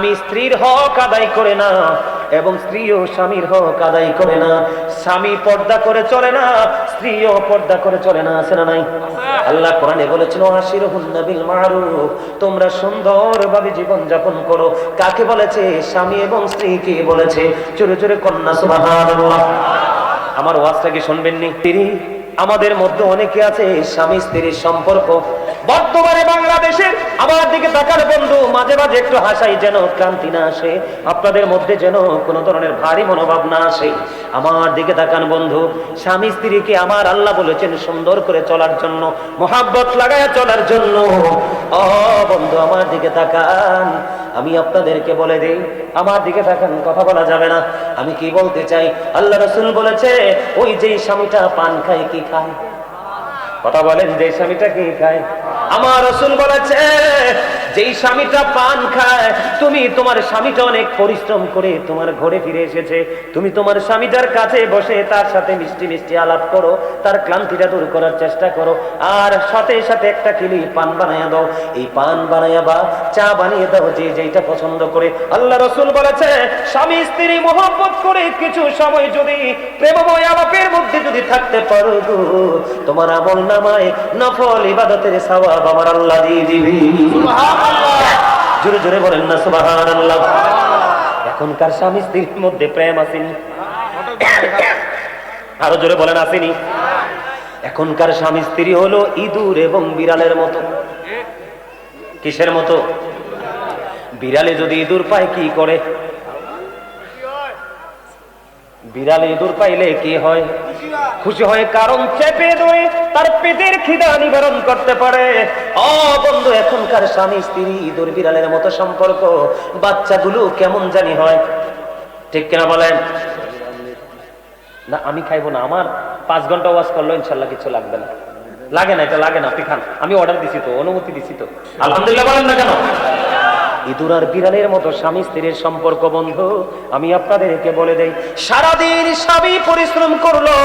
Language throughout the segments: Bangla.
স্বামী স্ত্রীর হক আদায় করে না এবং স্ত্রীও স্বামীর হক আদায় করে না। স্বামী পর্দা করে চলে না, স্ত্রীও পর্দা করে চলে না, আছে না নাই? আল্লাহ কোরআনে বলেছিল আশিরুহুন্না বিল মারুফ, তোমরা সুন্দরভাবে জীবন যাপন করো। কাকে বলেছে? স্বামী এবং স্ত্রীকে বলেছে। জোরে জোরে কন্যা সুবহানাল্লাহ। আমার ওয়াজটা কি শুনবেননি? আমাদের মধ্যে অনেকে আছে স্বামী স্ত্রীর সম্পর্ক বর্তমানে বাংলাদেশের, আমার দিকে তাকার বন্ধু, মাঝে মাঝে একটু হাসাই যেন ক্লান্তি না আসে, আপনাদের মধ্যে যেন কোনো ধরনের ভারী মনোভাব না আসে। আমার দিকে তাকান বন্ধু, স্বামী স্ত্রীকে আমার আল্লাহ বলেছেন সুন্দর করে চলার জন্য, মোহাব্বত লাগায়া চলার জন্য। ও বন্ধু আমার দিকে তাকান, আমি আপনাদেরকে বলে দেই, আমার দিকে তাকান, কথা বলা যাবে না। আমি কি বলতে চাই, আল্লাহ রাসূল বলেছে ওই যে স্বামীটা পান খায় কি খায়? কথা বলেন, যে স্বামীটা কি খায়? আমার রাসূল বলেছে যেই স্বামীটা পান খায়, তুমি তোমার স্বামীটা অনেক পরিশ্রম করে তোমার ঘরে ফিরে এসেছে, তুমি তোমার স্বামীটার কাছে বসে তার সাথে মিষ্টি মিষ্টি আলাপ করো, তার ক্লান্তিটা দূর করার চেষ্টা করো, আর সাথে সাথে একটা কিলি পান বানায়া দাও। এই পান বানায়া বা চা বানিয়ে দাও, যে যেটা পছন্দ করে। আল্লাহ রাসূল বলেছে স্বামী স্ত্রী মহব্বত করে কিছু সময় যদি প্রেমময় আলাপের মধ্যে যদি থাকতে পারো গো, তোমার আমল নামায় নফল ইবাদতের সওয়াব আমার আল্লাহ দিয়ে দিবে। জোরে জোরে বলেন না সুবহানাল্লাহ। এখনকার স্বামী স্ত্রীর মধ্যে প্রেম আসেনি? আরো জোরে বলেন আসেনি? এখনকার স্বামী স্ত্রী হলো ইঁদুর এবং বিড়ালের মতো। কিসের মতো? বিড়ালে যদি ইঁদুর পায় কি করে? বিড়ালে ইঁদুর পাইলে কি হয়? খুশি হয়, কারণ চেপে ধরে তার পেটের খিদা নিবারণ করতে পারে। ও বন্ধু, এখনকার স্বামী স্ত্রী ইঁদুর বিড়ালের মতো সম্পর্ক, বাচ্চাগুলো কেমন জানি হয়, ঠিক কিনা বলেন? না আমি খাইবো না, আমার 5 ঘন্টা ওয়াজ করলো ইনশাল্লাহ কিছু লাগবে না। লাগে না, এটা লাগে না, আপনি খান, আমি অর্ডার দিছি তো, অনুমতি দিছি তো, আলহামদুলিল্লাহ বলেন না কেন? ইঁদুর আর বিড়ালের মতো স্বামী স্ত্রীর সম্পর্ক বন্ধু। আমি আপনাদেরকে বলে দেই, সারাদিন স্বামী পরিশ্রম করলো,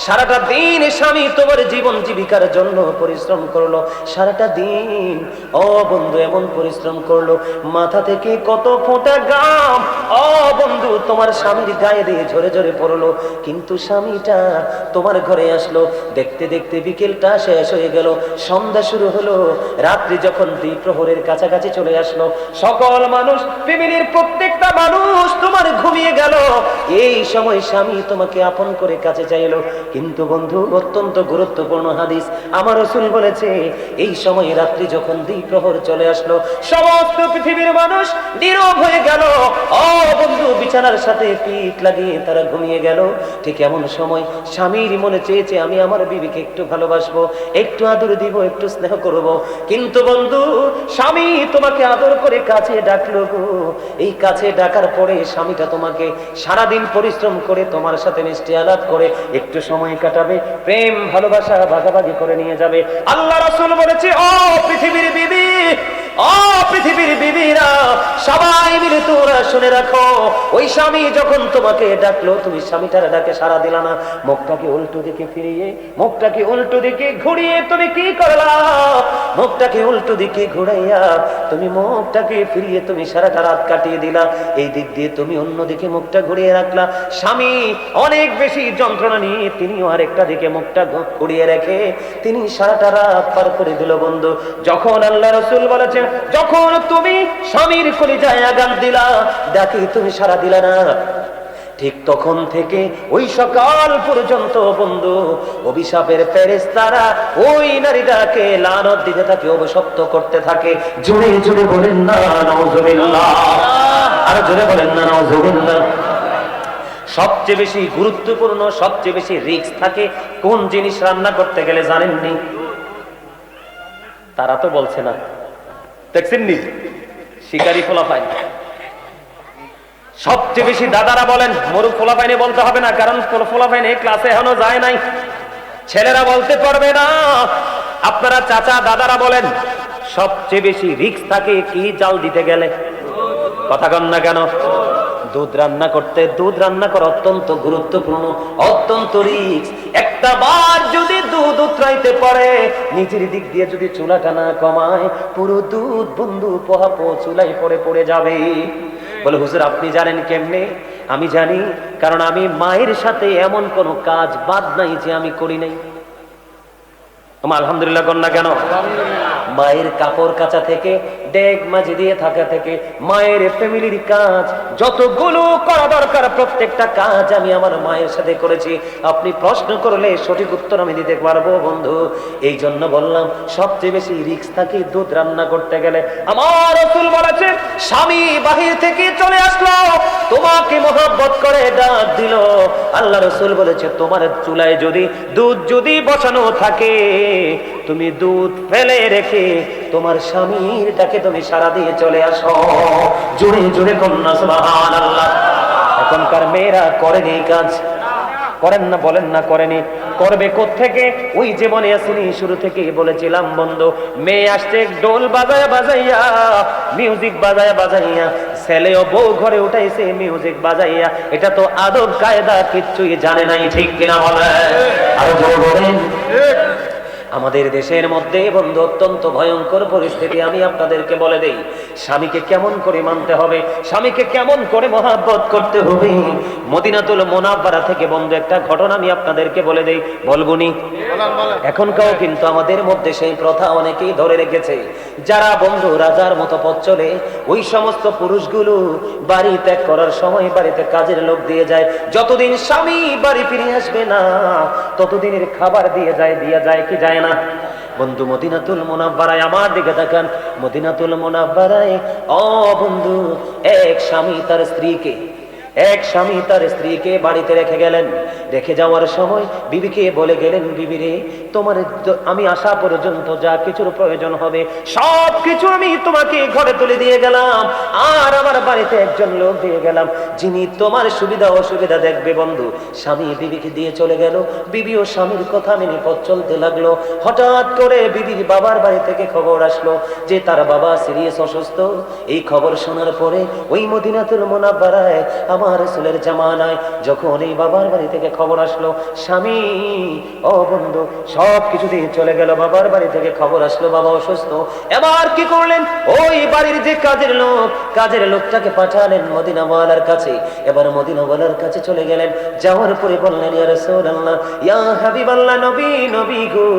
সারাটা দিন স্বামী তোমার জীবন জীবিকার জন্য পরিশ্রম করলো, সারাটা দিন ও বন্ধু এমন পরিশ্রম করলো, মাথা থেকে কত ফোঁটা ঘাম ও বন্ধু তোমার স্বামীর গায়ে দিয়ে ঝরে ঝরে পড়লো, কিন্তু স্বামীটা তোমার ঘরে আসলো, দেখতে দেখতে বিকেলটা শেষ হয়ে গেল, সন্ধ্যা শুরু হলো, রাত্রি যখন দ্বিপ্রহরের কাছাকাছি চলে আসলো, সকল মানুষ, ফ্যামিলির প্রত্যেকটা মানুষ তোমার ঘুমিয়ে গেল, এই সময় স্বামী তোমাকে আপন করে কাছে চাইলো। কিন্তু বন্ধু, অত্যন্ত গুরুত্বপূর্ণ হাদিস, আমার রাসূল বলেছে এই সময় রাত্রি যখন দ্বিপ্রহর চলে আসলো, সমস্ত পৃথিবীর মানুষ নীরব হয়ে গেল, ও বন্ধু বিছানার সাথে পিঠ লাগিয়ে তারা ঘুমিয়ে গেল। ঠিক এমন সময় স্বামীর মনে চেয়েছে আমি আমার বিবিকে একটু ভালোবাসবো, একটু আদর দিব, একটু স্নেহ করব, কিন্তু বন্ধু স্বামী তোমাকে আদর করে কাছে ডাকলো গো, এই কাছে ডাকার পরে স্বামীটা তোমাকে সারাদিন পরিশ্রম করে তোমার সাথে মিষ্টি আলাপ করে একটু সময় কাটাবে, প্রেম ভালোবাসা ভাগাভাগি করে নিয়ে যাবে। আল্লাহ রাসূল বলেছে ও পৃথিবীর বিবি, ও পৃথিবীর বিবিরা, সবাই মিলে তোমরা শুনে রাখো, ওই স্বামী যখন তোমাকে ডাকলো তুমি স্বামীটার ডাকে সাড়া দিলা না, মুখটাকে উল্টো দিকে ফিরিয়ে, মুখটাকে উল্টো দিকে ঘুরিয়ে তুমি কি করলা? মুখটাকে উল্টো দিকে ঘুরাইয়া তুমি মুখটাকে ফিরিয়ে তুমি সারাটা রাত কাটিয়ে দিলা, এই দিক দিয়ে তুমি অন্যদিকে মুখটা ঘুরিয়ে রাখলা। স্বামী অনেক বেশি যন্ত্রণা নিয়ে তিনিও আরেকটা দিকে মুখটা ঘুরিয়ে রেখে তিনি সারাটা রাত পার করে দিল। বন্ধু, যখন আল্লাহ রাসূল বলেছেন যখন তুমি স্বামীর কলিজায় আঘাত দিলা, ডাকি তুমি সাড়া দিলা না, ঠিক তখন থেকে ওই সকাল পর্যন্ত বন্ধু অভিশাপের ফেরেশতারা ওই নারীটাকে লানত দিতে থাকে, অভিশপ্ত করতে থাকে। জোরে জোরে বলেন না নাউজুবিল্লাহ, আর জোরে বলেন না নাউজুবিল্লাহ। সবচেয়ে বেশি গুরুত্বপূর্ণ, সবচেয়ে বেশি রিস্ক থাকে কোন জিনিস রান্না করতে গেলে জানেননি? তারা তো বলছে না, দেখছেননি? শিকারি ফলাফাইন। সবচেয়ে বেশি দাদারা বলেন, মরু ফলাফাইনে বলতে হবে না, কারণ ফলাফাইনে ক্লাসে এখনো যায় নাই, ছেলেরা বলতে পারবে না। আপনারা চাচা দাদারা বলেন, সবচেয়ে বেশি রিস্ক থাকে কি জাল দিতে গেলে? কথা কন না কেন? দুধ রান্না করতে, দুধ রান্না করা অত্যন্ত গুরুত্বপূর্ণ, অত্যন্ত রিস্ক। একটা বার যদি দুধ দুধ উতরাইতে পারে, নিজের দিক দিয়ে যদি চুলাটা না কমায়, পুরো দুধ বন্ধু পোহাপো চুলাই পড়ে যাবে। বলে হুজুর আপনি জানেন কেমনে? আমি জানি, কারণ আমি মায়ের সাথে এমন কোন কাজ বাদ নাই যে আমি করি নাই। আলহামদুলিল্লাহ কন্যা কেন? মায়ের কাপড় কাচা থেকে, ডেক মাঝে দিয়ে থাকা থেকে, মায়ের ফ্যামিলির কাজ যতগুলো করা দরকার প্রত্যেকটা কাজ আমি আমার মায়ের সাথে করেছি। আপনি প্রশ্ন করলে সঠিক উত্তর আমি দিতে পারবো বন্ধু। এই জন্য বললাম সবচেয়ে বেশি রিস্ক থাকে দুধ রান্না করতে গেলে। আমার রাসূল বলেছে, স্বামী বাহির থেকে চলে আসলো, তোমাকে মহব্বত করে ডাক দিল, আল্লাহ রাসূল বলেছে তোমার চুলায় যদি বসানো থাকে, তুমি দুধ ফেলে রেখে তোমার স্বামীর ডাকে তুমি সাড়া দিয়ে চলে আসো। জোরে জোরে কন্যা সুবহানাল্লাহ। এখনকার মেয়েরা করেনি কাজ, করেন না, বলেন না করেনি, করবে কোত্থেকে? ওই যে মনে আসেনি শুরু থেকে বলেছিলাম বন্ধু, মেয়ে আসছে ডোল বাজাইয়া মিউজিক বাজাইয়া, ছেলেও বউ ঘরে উঠাইছে মিউজিক বাজাইয়া। এটা তো আদব কায়দা কিচ্ছুই জানে নাই, ঠিক কিনা বলে? আরো জোরে বলেন। আমাদের দেশের মধ্যে বন্ধু অত্যন্ত ভয়ঙ্কর পরিস্থিতি। আমি আপনাদেরকে বলে দেই, স্বামীকে কেমন করে মানতে হবে, স্বামীকে কেমন করে মহব্বত করতে হবে। মদিনাতুল মুনাওয়ারা থেকে বন্ধু একটা ঘটনা আমি আপনাদেরকে বলে দেই, বলবনি? এখনকাও কিন্তু আমাদের মধ্যে সেই প্রথা অনেকেই ধরে রেখেছে। যারা বন্ধু রাজার মতো পথ চলে, ওই সমস্ত পুরুষগুলো বাড়ি ত্যাগ করার সময় বাড়িতে কাজের লোক দিয়ে যায়। যতদিন স্বামী বাড়ি ফিরে আসবে না, ততদিনের খাবার দিয়ে যায় কি যায় না? বন্ধু মদিনাতুল মুনাওয়ারায়, আমার দিকে তাকান, মদিনাতুল মুনাওয়ারায় ও বন্ধু, এক স্বামী তার স্ত্রীকে বাড়িতে রেখে গেলেন। রেখে যাওয়ার সময় বিবিকে বলে গেলেন, বিবি রে, তোমার আমি আসা পর্যন্ত যা কিছুর প্রয়োজন হবে সব কিছু আমি তোমাকে ঘরে তুলে দিয়ে গেলাম, আর আমার বাড়িতে একজন লোক দিয়ে গেলাম যিনি তোমার সুবিধা অসুবিধা দেখবে। বন্ধু স্বামী বিবিকে দিয়ে চলে গেল, বিবিও স্বামীর কথা মেনে পথ চলতে লাগলো। হঠাৎ করে বিবির বাবার বাড়ি থেকে খবর আসলো যে তার বাবা সিরিয়াস অসুস্থ। এই খবর শোনার পরে ওই মদিনাতুল মুনাওয়ারায় আমার রাসূলের জামানায় যখন এই বাবার বাড়ি থেকে খবর আসলো, স্বামী ও বন্ধু সব কিছু দিয়ে চলে গেল, বাবার বাড়ি থেকে খবর আসলো বাবা অসুস্থ। এবার কি করলেন? ওই বাড়ির যে কাজের লোকটাকে পাঠালেন মদিনাওয়ালার কাছে। এবার মদিনাওয়ালার কাছে চলে গেলেন, যাওয়ার পরে বললেন, ইয়া রাসূলুল্লাহ, ইয়া হাবিবাল্লাহ, নবী গো,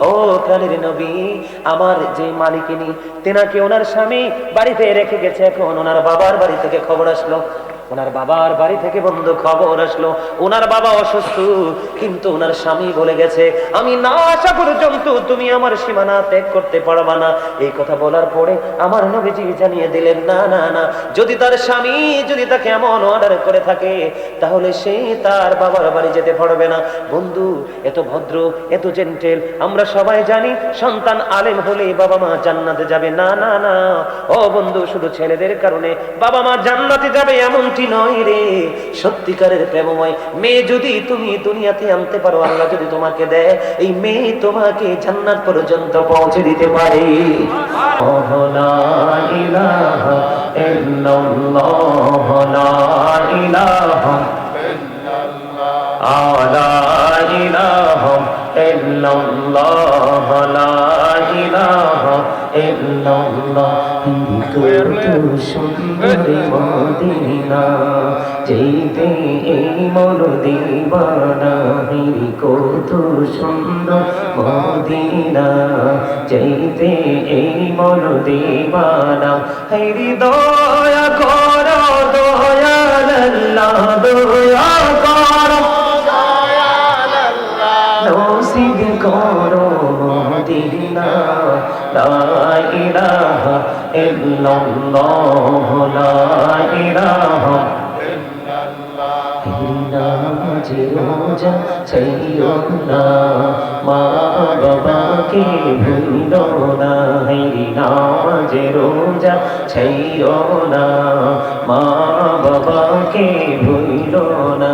ও প্রাণের নবী, আমার যে মালিকিনী তেনাকে ওনার স্বামী বাড়িতে রেখে গেছে। এখন ওনার বাবার বাড়ি থেকে খবর আসলো, ওনার বাবার বাড়ি থেকে বন্ধু খবর আসলো ওনার বাবা অসুস্থ, কিন্তু ওনার স্বামী বলে গেছে আমি না আসা পর্যন্ত তুমি আমার সীমানা ত্যাগ করতে পারবা না। এই কথা বলার পরে আমার নবীজি জানিয়ে দিলেন, না না না, যদি তার স্বামী যদি তাকে এমন অর্ডার করে থাকে তাহলে সে তার বাবার বাড়ি যেতে পারবে না। বন্ধু এত ভদ্র, এত জেন্টেল, আমরা সবাই জানি সন্তান আলেম হলে বাবা মা জান্নাতে যাবে। না না না, ও বন্ধু শুধু ছেলেদের কারণে বাবা মা জান্নাতে যাবে এমন নয় রে। সত্যিকারের প্রেমময় মেয়ে যদি তুমি দুনিয়াতে আনতে পারো, আল্লাহ যদি তোমাকে দেয়, এই মেয়ে তোমাকে জান্নাত পর্যন্ত পৌঁছে দিতে পারে। লা ইলাহা ইল্লাল্লাহ, লা ইলাহা ইল্লাল্লাহ, লা ইলাহা ইল্লাল্লাহ, লা ইলাহা ইল্লাল্লাহ। কত সুন্দর মদিনা, যেতে এই মন দিবানা, কত সুন্দর মদিনা, যেতে এই মন দিবানা। দয়া করো দয়াল আল্লাহ, দয়া করো দয়াল আল্লাহ, নসিব করো মদিনা। লা ইলাহা ইল্লাল্লাহ, লা ইলাহা ইল্লাল্লাহ। নামাজ রোজা ছাইও না, মা বাবাকে ভুলো না। নামাজ রোজা ছাইও না, মা বাবাকে ভুলো না।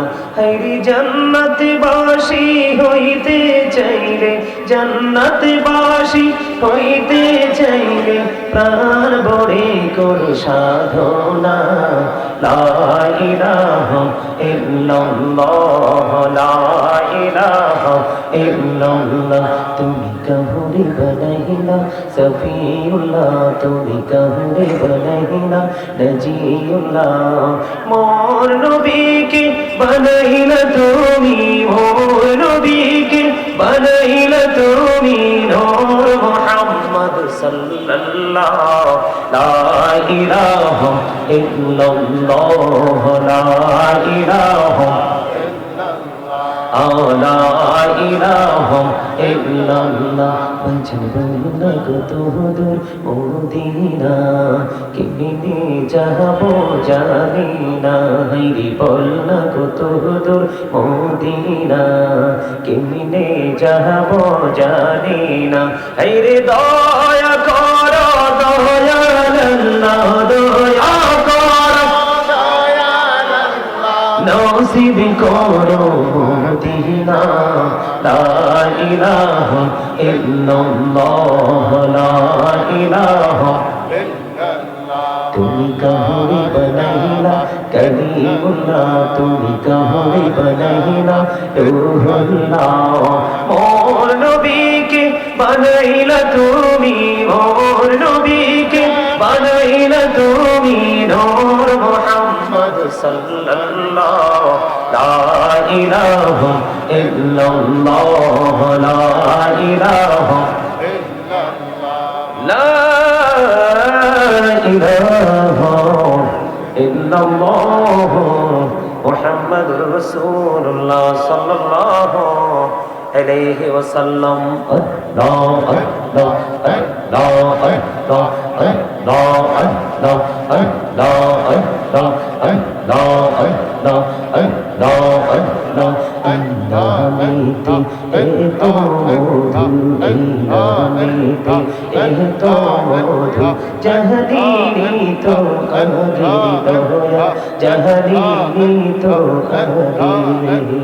জান্নাতবাসী হইতে চাইলে, জান্নাতবাসী হইতে চাইলে প্রাণ ভরে করো সাধনা লা ইলাহা ইল্লাল্লাহ লা ইলাহা ইল্লাল্লাহ তুমি কাহুরে বানাইলা সফিউল্লাহ তুমি কাহুরে বানাইলা নজিউল্লাহ মোর নবীকে বানাইলা তুমি মোর নবীকে বানাইলা তুমি নূর মুহাম্মদ সাল্লাল্লাহু লা ইলাহা ইল্লাল্লাহ লা ইলাহা লা ইলাহা ইল্লাল্লাহ পঞ্চবনা কত দূর মদিনা কেমনে যাব জানি না হাইরে বল না কত দূর মদিনা কেমনে যাব জানি না হাইরে দয়া কর দয়াল আল্লাহ দয়া নসিব করো মদিনা লা ইলাহা ইল্লাল্লাহ লা ইলাহা তুমি কাহুরে বানাইলা কলিমুল্লাহ তুমি কাহুরে বানাইলা রূহুল্লাহ মোর নবীকে বানাইলা তুমি মোর নবীকে বানাইলা তুমি নূর মুহাম্মদ সাল্লাল্লাহু লা ইলাহা ইল্লাল্লাহ লা ইলাহা লা ইলাহা ইল্লাল্লাহ মুহাম্মাদুর রাসূলুল্লাহ সাল্লাল্লাহু আলাইহি ওয়াসাল্লাম আল্লাহ আল্লাহ আল্লাহ আল্লাহ আল্লাহ আল্লাহ আল্লাহ আল্লাহ আল্লাহ আল্লাহ আল্লাহ আল্লাহ নামিতে এত মধু নামিতে এত মধু জাহালিনি তো আগিরি দয়া জাহালিনি তো আগিরি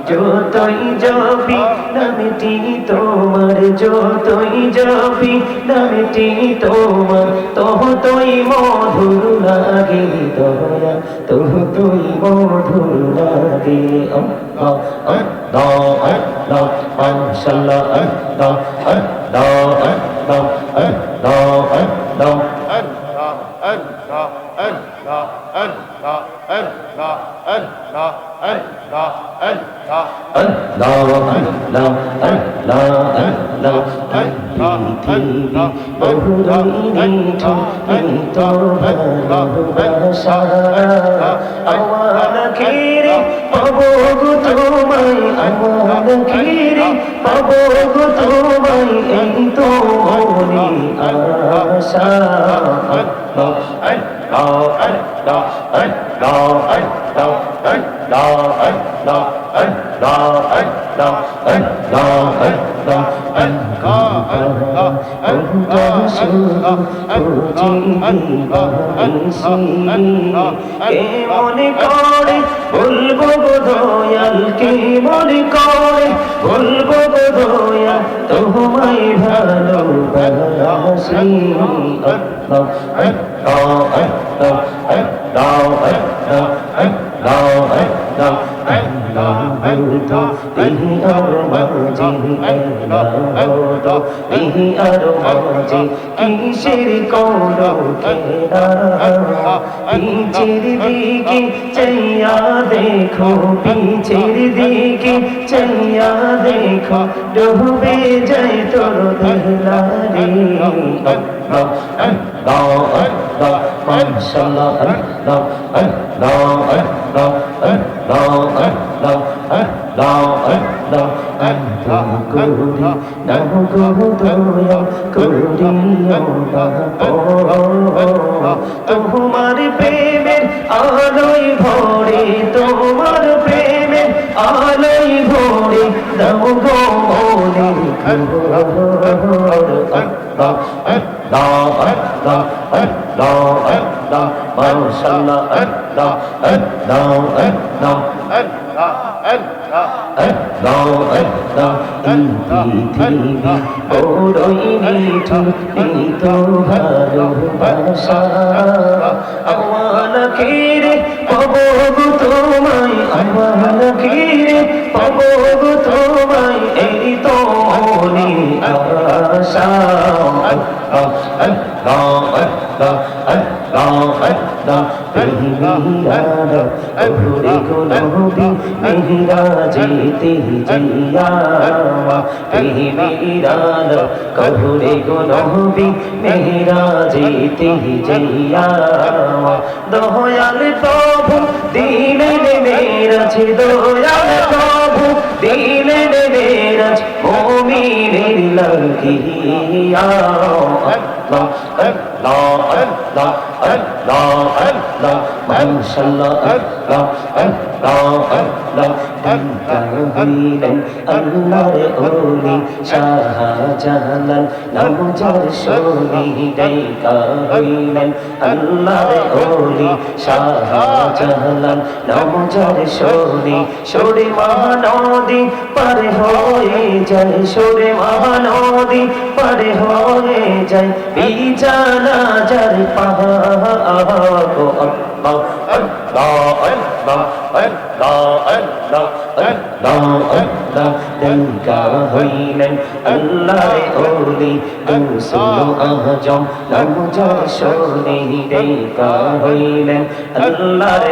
যতই জপি নামটি তোমার যতই জপি নামটি তোমার ততই মধুর লাগে দয়া ততই মধুর লাগে আল্লাহ আল্লাহ আল্লাহ মাশাআল্লাহ আল্লাহ আল্লাহ আল্লাহ আল্লাহ আল্লাহ মনে করে বলবো গো দয়াল কে মনে করে বলবো গো দয়াল তোমায় ভালোবাসি আল্লাহ আল্লাহ আল্লাহ আল্লাহ আল্লাহ আল্লাহ আল্লাহ আল্লাহ বলতো তিনি আর মাঝে আল্লাহ তিনি আর মাঝে কিসের কোনো খেলা পিছের দিকে চাইয়া দেখো পিছের দিকে চাইয়া দেখো ডুবে যায় তোর দেহলা রে আল্লাহ আল্লাহ আল্লাহ মাশাআল্লাহ আল্লাহ আল্লাহ আল্লাহ আল্লাহ আল্লাহ আল্লাহ আল্লাহ আল্লাহ করি নাম গো দয়া করিও না তোমার প্রেমের আলোয় ভরে তোমার প্রেমের আলোয় ভরে দাও গো মনে আল্লাহ আল্লাহ আল্লাহ আল্লাহ আল্লাহ মাশাআল্লাহ আল্লাহ আল্লাহ আল্লাহ আল্লাহ আল্লাহ এই পৃথিবী বড়ই নিঠুর এই তো ভালোবাসা আমার কিরে পাবো গো তোমায় আমার কিরে পাবো গো তোমায় এই তো মনে আশা আল্লাহ আল্লাহ আল্লাহ আল্লাহ প্রেমিরার ওরে গো নবী মেহরাজেতে যাইয়া প্রেমিরার ওরে গো নবী মেহরাজেতে যাইয়া দয়াল প্রভু দিলেন মেরাজ দয়াল প্রভু দিলেন মেরাজ মুমিনের লাগিয়া আল্লাহ আল্লাহ আল্লাহ আল্লাহ আল্লাহ মাশাআল্লাহ আল্লাহ আল্লাহ আল্লাহ হইলেন আল্লাহর ওলি শাহজালাল নামজার শোনি ডাইকা হইলেন আল্লাহর ওলি শাহজালাল নামজার শোনি সরে মহানদী পার হয়ে যায় সরে মহানদী পার হয়ে যায় বিজানা যার পাহাড় আল্লাহ আল্লাহ আল্লাহ আল্লাহ আল্লাহ আল্লাহ আল্লাহ দেখা হইলেন আল্লাহর ওলি গৌসুল আজম নামজার শোনে দেখা হইলেন আল্লাহর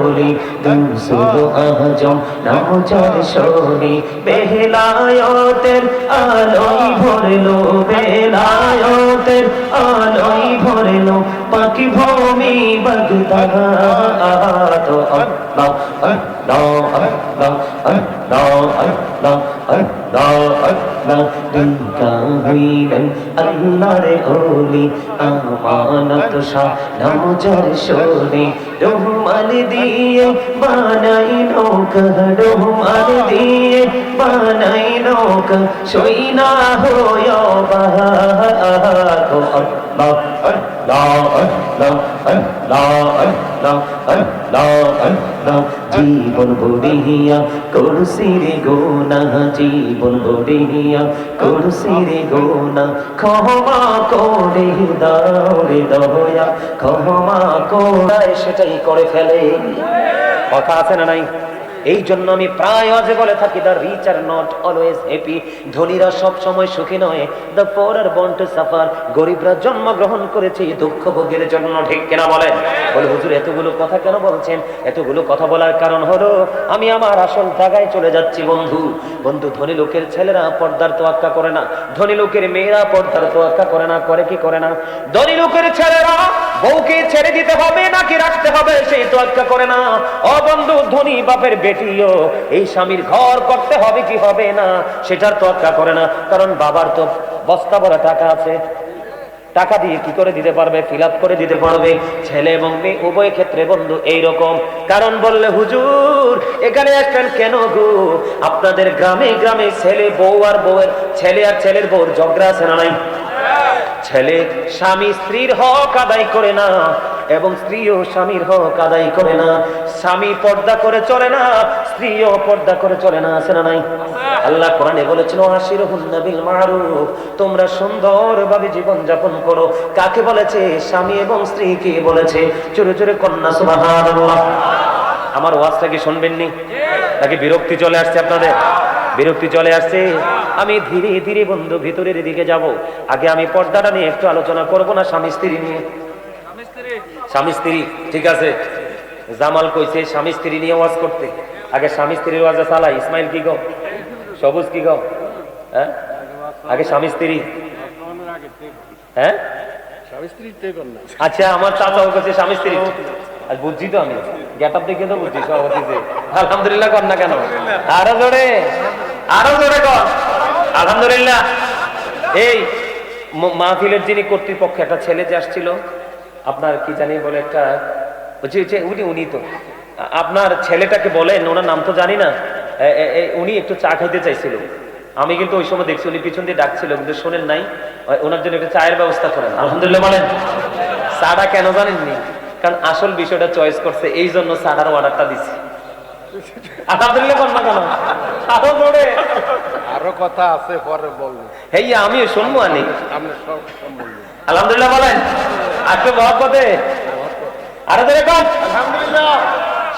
ওলি গৌসুল আজম নামজার শোনে বেলায়েতের আলোয় ভরলো বেলায়েতের আলোয় ভরলো পাখি ভূমি বাগদাদ আল্লাহ আল্লাহ আল্লাহ আল্লাহ আল্লাহ আল্লাহ আল্লাহ দেখা হইলেন আল্লাহর ওলি আমানত শাহ নামজার শোনে রহমান দিয়ে বানাই নৌকা রহমান দিয়ে বানাই নৌকা সইনা হয় বাহার আল্লাহ আল্লাহ আল্লাহ আল্লাহ আল্লাহ আল্লাহ আল্লাহ জীবন বড়িয়া করছি রে গোনা জীবন বড়িয়া করছি রে গোনা ক্ষমা করে দাও রে দয়া ক্ষমা করে সেটাই করে ফেলে কথা আছে না নাই এই জন্য আমি প্রায় আজ বলে থাকি the rich are not always happy ধনীরা সব সময় সুখী নয় the poor are born to suffer গরিবরা জন্মগ্রহণ করেছে দুঃখ ভোগের জন্য ঠিক কিনা বলেন বলে হুজুর এতগুলো কথা কেন বলছেন এতগুলো কথা বলার কারণ হলো আমি আমার আসল জায়গায় চলে যাচ্ছি বন্ধু বন্ধু ধনী লোকের ছেলেরা পর্দার তোয়াক্কা করে না ধনী লোকের মেয়েরা পর্দার তোয়াক্কা করে না করে কি করে না ধনী লোকের ছেলেরা বউকে ছেড়ে দিতে হবে নাকি রাখতে হবে সেই তোয়াক্কা করে না ও বন্ধু ধনী বাপের বেটিও এই স্বামীর ঘর করতে হবে কি হবে না সেটার তোয়াক্কা করে না কারণ বাবার তো বস্তা ভরা টাকা আছে টাকা দিয়ে কি করে দিতে পারবে ফিল আপ করে দিতে পারবে ছেলে এবং মেয়ে উভয় ক্ষেত্রে বন্ধু এইরকম কারণ বললে হুজুর এখানে আসছেন কেন গো আপনাদের গ্রামে গ্রামে ছেলে বউ আর বউয়ের ছেলে আর ছেলের বউর ঝগড়া আছে না নাই ছেলে স্বামী স্ত্রীর হক আদায় করে না এবং স্ত্রীও স্বামীর হক আদায় করে না স্বামী পর্দা করে চলে না স্ত্রীও পর্দা করে চলে না আছে না নাই আল্লাহ কোরআনে বলেছেন আশিরুহুন্না বিল মারুফ তোমরা সুন্দরভাবে জীবন যাপন করো কাকে বলেছে স্বামী এবং স্ত্রীকে বলেছে জোরে জোরে কন্যা সুবহানাল্লাহ আমার ওয়াজটা কি শুনবেন নি নাকি বিরক্তি চলে আসছে আপনাদের বিরক্তি চলে আসছে আমি ধীরে ধীরে বন্ধু ভিতরের দিকে যাব আগে আমি পর্দাটা নিয়ে একটু আলোচনা করব না স্বামী স্ত্রী নিয়ে স্বামী স্ত্রী ঠিক আছে জামাল কইছে স্বামী স্ত্রী নিয়ে ওয়াজ করতে আগে স্বামী স্ত্রীর ওয়াজে চালাই ইসমাইল কি গো সবুজ কি গো হ্যাঁ আগে স্বামী স্ত্রী হ্যাঁ আচ্ছা আমার চাচাও কাছে স্বামী স্ত্রী আর বুঝছি তো আমি গেটআপ দেখে তো বুঝছি সভাপতিতে আলহামদুলিল্লাহ কর না কেন আরো জোরে কর আলহামদুলিল্লাহ এই মাহফিলের যিনি কর্তৃপক্ষ একটা ছেলে যে আসছিল আপনার কি জানি বলে একটা উনি তো আপনার ছেলেটাকে বলেন ওনার নাম তো জানি না উনি একটু চা খাইতে চাইছিল আমি কিন্তু ওই সময় দেখছি উনি পিছন দিয়ে ডাকছিল কিন্তু শোনেন নাই ওনার জন্য একটা চায়ের ব্যবস্থা করেন আলহামদুলিল্লাহ বলেন চাটা কেন জানেননি কারণ আসল বিষয়টা চয়েস করছে, এই জন্য সারার অর্ডারটা দিছে। আলহামদুলিল্লাহ বল না কেন? আরো জোরে। আরো কথা আছে, পরে বলবো। হেইয়া আমিও শুনবো আনি। আপনি সব বলবেন। আলহামদুলিল্লাহ বলেন। আজকে মহব্বতে আরো জোরে কর আলহামদুলিল্লাহ।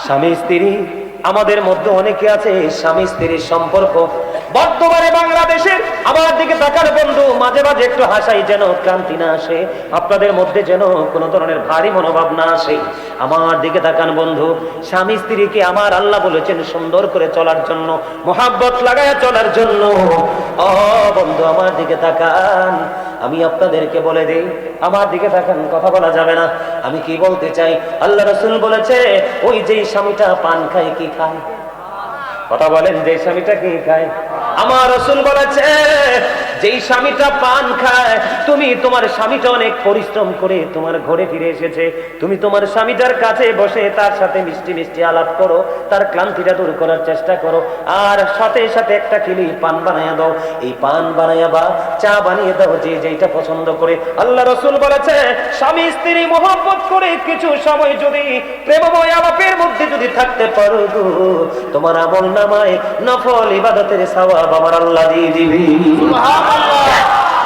স্বামী স্ত্রী, আমাদের মধ্যে অনেকে আছে স্বামী স্ত্রীর সম্পর্ক বর্তমানে বাংলাদেশের, আমার দিকে তাকার বন্ধু, মাঝে মাঝে একটু হাসাই যেন ক্লান্তি না আসে, আপনাদের মধ্যে যেন কোনো ধরনের ভারী মনোভাব না আসে। আমার দিকে তাকান বন্ধু, স্বামী স্ত্রীকে আমার আল্লাহ বলেছেন সুন্দর করে চলার জন্য, মোহাব্বত লাগায়া চলার জন্য। ও বন্ধু আমার দিকে তাকান, আমি আপনাদেরকে বলে দেই, আমার দিকে তাকান, কথা বলা যাবে না। আমি কি বলতে চাই, আল্লাহ রাসূল বলেছে ওই যে স্বামীটা পান খায় কি খায়? কথা বলেন, যে স্বামীটা কি খায়? আমার রাসূল বলেছে যেই স্বামীটা পান খায়, তুমি তোমার স্বামীটা অনেক পরিশ্রম করে তোমার ঘরে ফিরে এসেছে, তুমি তোমার স্বামীটার কাছে বসে তার সাথে মিষ্টি মিষ্টি আলাপ করো, তার ক্লান্তিটা দূর করার চেষ্টা করো, আর সাথে সাথে একটা কিলি পান বানাইয়া দাও। এই পান বানাইয়া বা চা বানিয়ে দাও, যে যেটা পছন্দ করে। আল্লাহ রাসূল বলেছে স্বামী স্ত্রী মহব্বত করে কিছু সময় যদি প্রেমময় আলাপের মধ্যে যদি থাকতে পারো গো, তোমার আমল নামায় নফল ইবাদতের সওয়াব আমার আল্লাহ দিয়ে দিবে।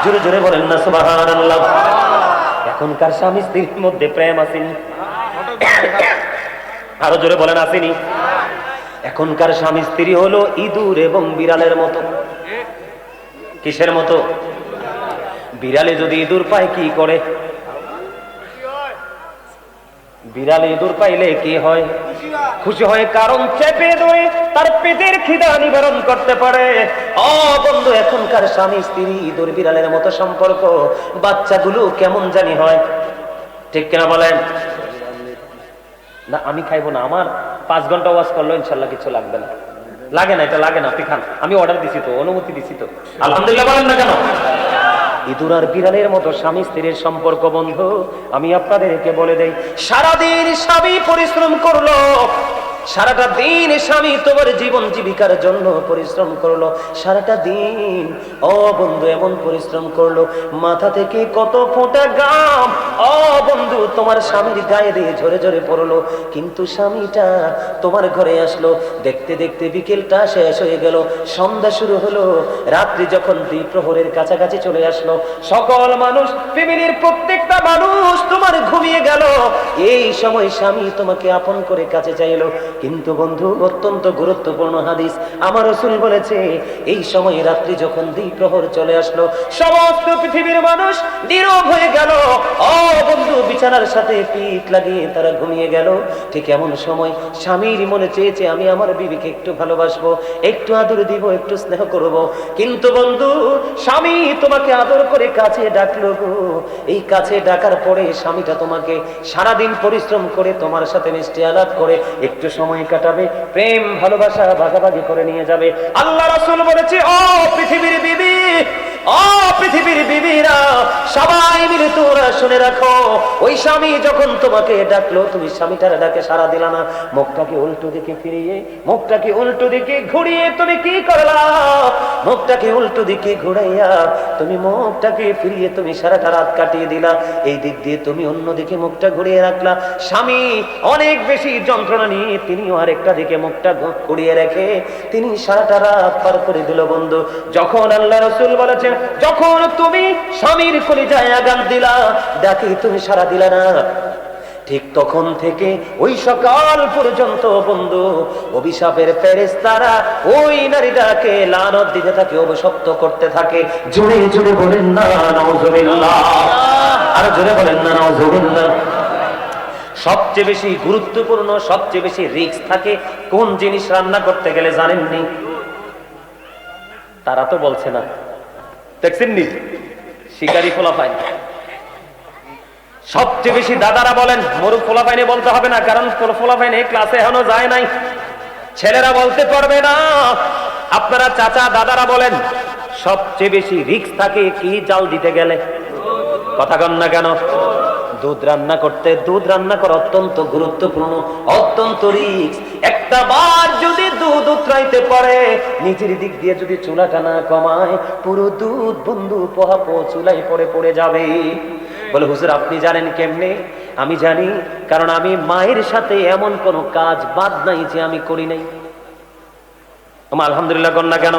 জোরে জোরে বলেন না সুবহানাল্লাহ। এখনকার স্বামী স্ত্রীর মধ্যে প্রেম আসেনি? আরো জোরে বলেন আসেনি? এখনকার স্বামী স্ত্রী হলো ইঁদুর এবং বিড়ালের মতো। কিসের মতো? বিড়ালে যদি ইঁদুর পায় কি করে? বিড়ালে ইঁদুর পাইলে কি হয়? খুশি হয়, কারণ চেপে ধরে তার পেটের খিদা নিবারণ করতে পারে। ও বন্ধু, এখনকার স্বামী স্ত্রী ইঁদুর বিড়ালের মতো সম্পর্ক, বাচ্চাগুলো কেমন জানি হয়, ঠিক কিনা বলেন? না আমি খাইবো না, আমার 5 ঘন্টা ওয়াজ করলো ইনশাল্লাহ কিছু লাগবে না। লাগে না, এটা লাগে না, আপনি খান, আমি অর্ডার দিছি তো, অনুমতি দিছি তো। আলহামদুলিল্লাহ বলেন না কেন? ইঁদুর আর বিড়ালের মতো স্বামী স্ত্রীর সম্পর্ক বন্ধু। আমি আপনাদেরকে বলে দেই, সারাদিন স্বামী পরিশ্রম করলো, সারাটা দিন স্বামী তোমার জীবন জীবিকার জন্য পরিশ্রম করলো, সারাটা দিন ও বন্ধু এমন পরিশ্রম করলো, মাথা থেকে কত ফোঁটা ঘাম ও বন্ধু তোমার স্বামীর গায়ে দিয়ে ঝরে ঝরে পড়লো, কিন্তু স্বামীটা তোমার ঘরে আসলো, দেখতে দেখতে বিকেলটা শেষ হয়ে গেল, সন্ধ্যা শুরু হলো, রাত্রি যখন দ্বিপ্রহরের কাছাকাছি চলে আসলো, সকল মানুষ, ফ্যামিলির প্রত্যেকটা মানুষ তোমার ঘুমিয়ে গেল, এই সময় স্বামী তোমাকে আপন করে কাছে চাইলো। কিন্তু বন্ধু, অত্যন্ত গুরুত্বপূর্ণ হাদিস, আমার রাসূল বলেছে এই সময় রাত্রি যখন দ্বিপ্রহর চলে আসলো, সমস্ত পৃথিবীর মানুষ নীরব হয়ে গেল, ও বন্ধু বিছানার সাথে পিঠ লাগিয়ে তারা ঘুমিয়ে গেল। ঠিক এমন সময় স্বামীর মনে চেয়েছে আমি আমার বিবিকে একটু ভালোবাসবো, একটু আদর দিব, একটু স্নেহ করব, কিন্তু বন্ধু স্বামী তোমাকে আদর করে কাছে ডাকলো গো, এই কাছে ডাকার পরে স্বামীটা তোমাকে সারাদিন পরিশ্রম করে তোমার সাথে মিষ্টি আলাপ করে একটু সময় কাটাবে, প্রেম ভালোবাসা ভাগাভাগি করে নিয়ে যাবে। আল্লাহ রাসূল বলেছে ও পৃথিবীর বিবি, ও পৃথিবীর বিবিরা, সবাই মিলে তোমরা শুনে রাখো, ওই স্বামী যখন তোমাকে ডাকলো তুমি স্বামীটার ডাকে সাড়া দিলা না, মুখটাকে উল্টো দিকে ফিরিয়ে, মুখটাকে উল্টো দিকে ঘুরিয়ে তুমি কি করলা? মুখটাকে উল্টো দিকে ঘুরাইয়া তুমি মুখটাকে ফিরিয়ে তুমি সারাটা রাত কাটিয়ে দিলা, এই দিক দিয়ে তুমি অন্যদিকে মুখটা ঘুরিয়ে রাখলা। স্বামী অনেক বেশি যন্ত্রণা নিয়ে তিনিও আরেকটা দিকে মুখটা ঘুরিয়ে রেখে তিনি সারাটা রাত পার করে দিল। বন্ধু, যখন আল্লাহ রাসূল বলেছেন যখন তুমি স্বামীর কলিজায় আঘাত দিলা, ডাকে তুমি সাড়া দিলা না, ঠিক তখন থেকে ওই সকাল পর্যন্ত বন্ধু অভিশাপের ফেরেশতারা ওই নারীটাকে লানত দিতে থাকে, অভিশপ্ত করতে থাকে। জোরে জোরে বলেন না নাউজুবিল্লাহ, আর জোরে বলেন না নাউজুবিল্লাহ। সবচেয়ে বেশি গুরুত্বপূর্ণ, সবচেয়ে বেশি রিস্ক থাকে কোন জিনিস রান্না করতে গেলে জানেননি? তারা তো বলছে না, দেখছেননি? শিকারি ফলাফাইন। সবচেয়ে বেশি দাদারা বলেন, মরু ফলাফাইনে বলতে হবে না, কারণ ফলাফাইনে ক্লাসে এখনো যায় নাই, ছেলেরা বলতে পারবে না। আপনারা চাচা দাদারা বলেন, সবচেয়ে বেশি রিস্ক থাকে কি জাল দিতে গেলে? কথা কন না কেন? দুধ রান্না করতে, দুধ রান্না করা অত্যন্ত গুরুত্বপূর্ণ, অত্যন্ত রিস্ক। একটা বার যদি দুধ উতরাইতে পারে, নিচের দিক দিয়ে যদি চুলাটা না কমায়, পুরো দুধ বন্ধু পোহাপো চুলাই পড়ে পড়ে যাবে। বলে হুজুর আপনি জানেন কেমনে? আমি জানি, কারণ আমি মায়ের সাথে এমন কোনো কাজ বাদ নাই যে আমি করি নাই। আলহামদুলিল্লাহ কন্যা কেন?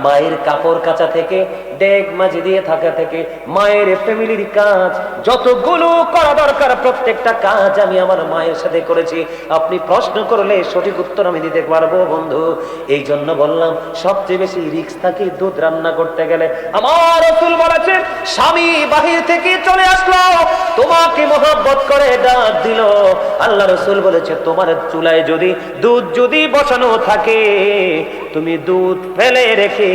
মায়ের কাপড় কাচা থেকে, ডেক মাঝে দিয়ে থাকা থেকে, মায়ের ফ্যামিলির কাজ যতগুলো করা দরকার প্রত্যেকটা কাজ আমি আমার মায়ের সাথে করেছি। আপনি প্রশ্ন করলে সঠিক উত্তর আমি দিতে পারবো বন্ধু। এই জন্য বললাম সবচেয়ে বেশি রিস্ক থাকে দুধ রান্না করতে গেলে। আমার রাসূল বলেছেন, স্বামী বাহির থেকে চলে আসলো, তোমাকে মহব্বত করে ডাক দিল, আল্লাহ রাসূল বলেছে তোমার চুলায় দুধ যদি বসানো থাকে, তুমি দুধ ফেলে রেখে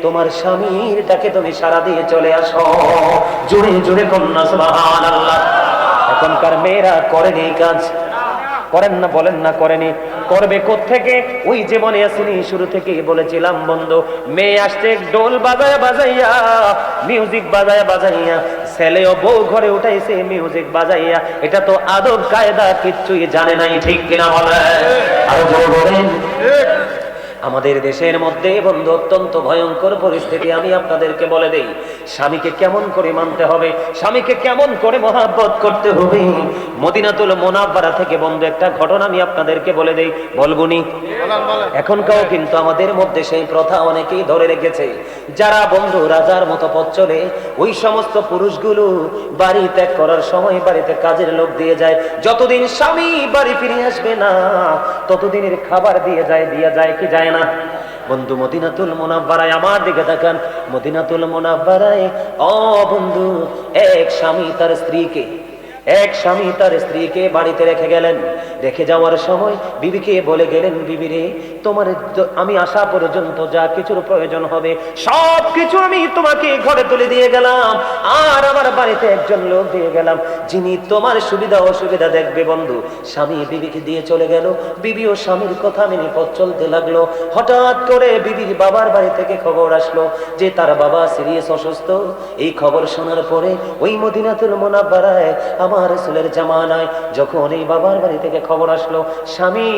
তোমার স্বামীর ডাকে তুমি সাড়া দিয়ে চলে আসো। জোরে জোরে কন্যা সুবহানাল্লাহ। এখনকার মেয়েরা করেনি এই কাজ, করেন না, বলেন না করেনি, করবে কোত্থেকে? ওই যে মনে আসেনি শুরু থেকে বলেছিলাম বন্ধু, মেয়ে আসছে ডোল বাজায়া বাজাইয়া, মিউজিক বাজায়া বাজাইয়া, ছেলে ও বউ ঘরে উঠাইছে মিউজিক বাজাইয়া। এটা তো আদব কায়দা কিচ্ছুই জানে নাই, ঠিক কিনা বলে? আরো জোরে বলেন। আমাদের দেশের মধ্যে বন্ধু অত্যন্ত ভয়ঙ্কর পরিস্থিতি। আমি আপনাদেরকে বলে দেই, স্বামীকে কেমন করে মানতে হবে, স্বামীকে কেমন করে মহব্বত করতে হবে। মদিনাতুল মুনাওয়ারা থেকে বন্ধু একটা ঘটনা আমি আপনাদেরকে বলে দেই, বলবুনি? এখনকাও কিন্তু আমাদের মধ্যে সেই প্রথা অনেকেই ধরে রেখেছে। যারা বন্ধু রাজার মতো পথ চলে, ওই সমস্ত পুরুষগুলো বাড়ি ত্যাগ করার সময় বাড়িতে কাজের লোক দিয়ে যায়। যতদিন স্বামী বাড়ি ফিরে আসবে না ততদিনের খাবার দিয়ে যায় কি যায় না? বন্ধু মদিনাতুল মুনাওয়ারায় আমার দিকে তাকান, মদিনাতুল মুনাওয়ারায় ও বন্ধু এক স্বামী তার স্ত্রীকে বাড়িতে রেখে গেলেন। রেখে যাওয়ার সময় বিবিকে বলে গেলেন, বিবি রে, তোমার আমি আসা পর্যন্ত যা কিছুর প্রয়োজন হবে সব কিছু আমি তোমাকে ঘরে তুলে দিয়ে গেলাম, আর আমার বাড়িতে একজন লোক দিয়ে গেলাম যিনি তোমার সুবিধা অসুবিধা দেখবে। বন্ধু স্বামী বিবিকে দিয়ে চলে গেল, বিবিও স্বামীর কথা মেনে পথ চলতে লাগলো। হঠাৎ করে বিবির বাবার বাড়ি থেকে খবর আসলো যে তার বাবা সিরিয়াস অসুস্থ। এই খবর শোনার পরে ওই মদিনাতুল মুনাওয়ারায় আমার রাসূলের জামানায় যখন এই বাবার বাড়ি থেকে খবর আসলো স্বামী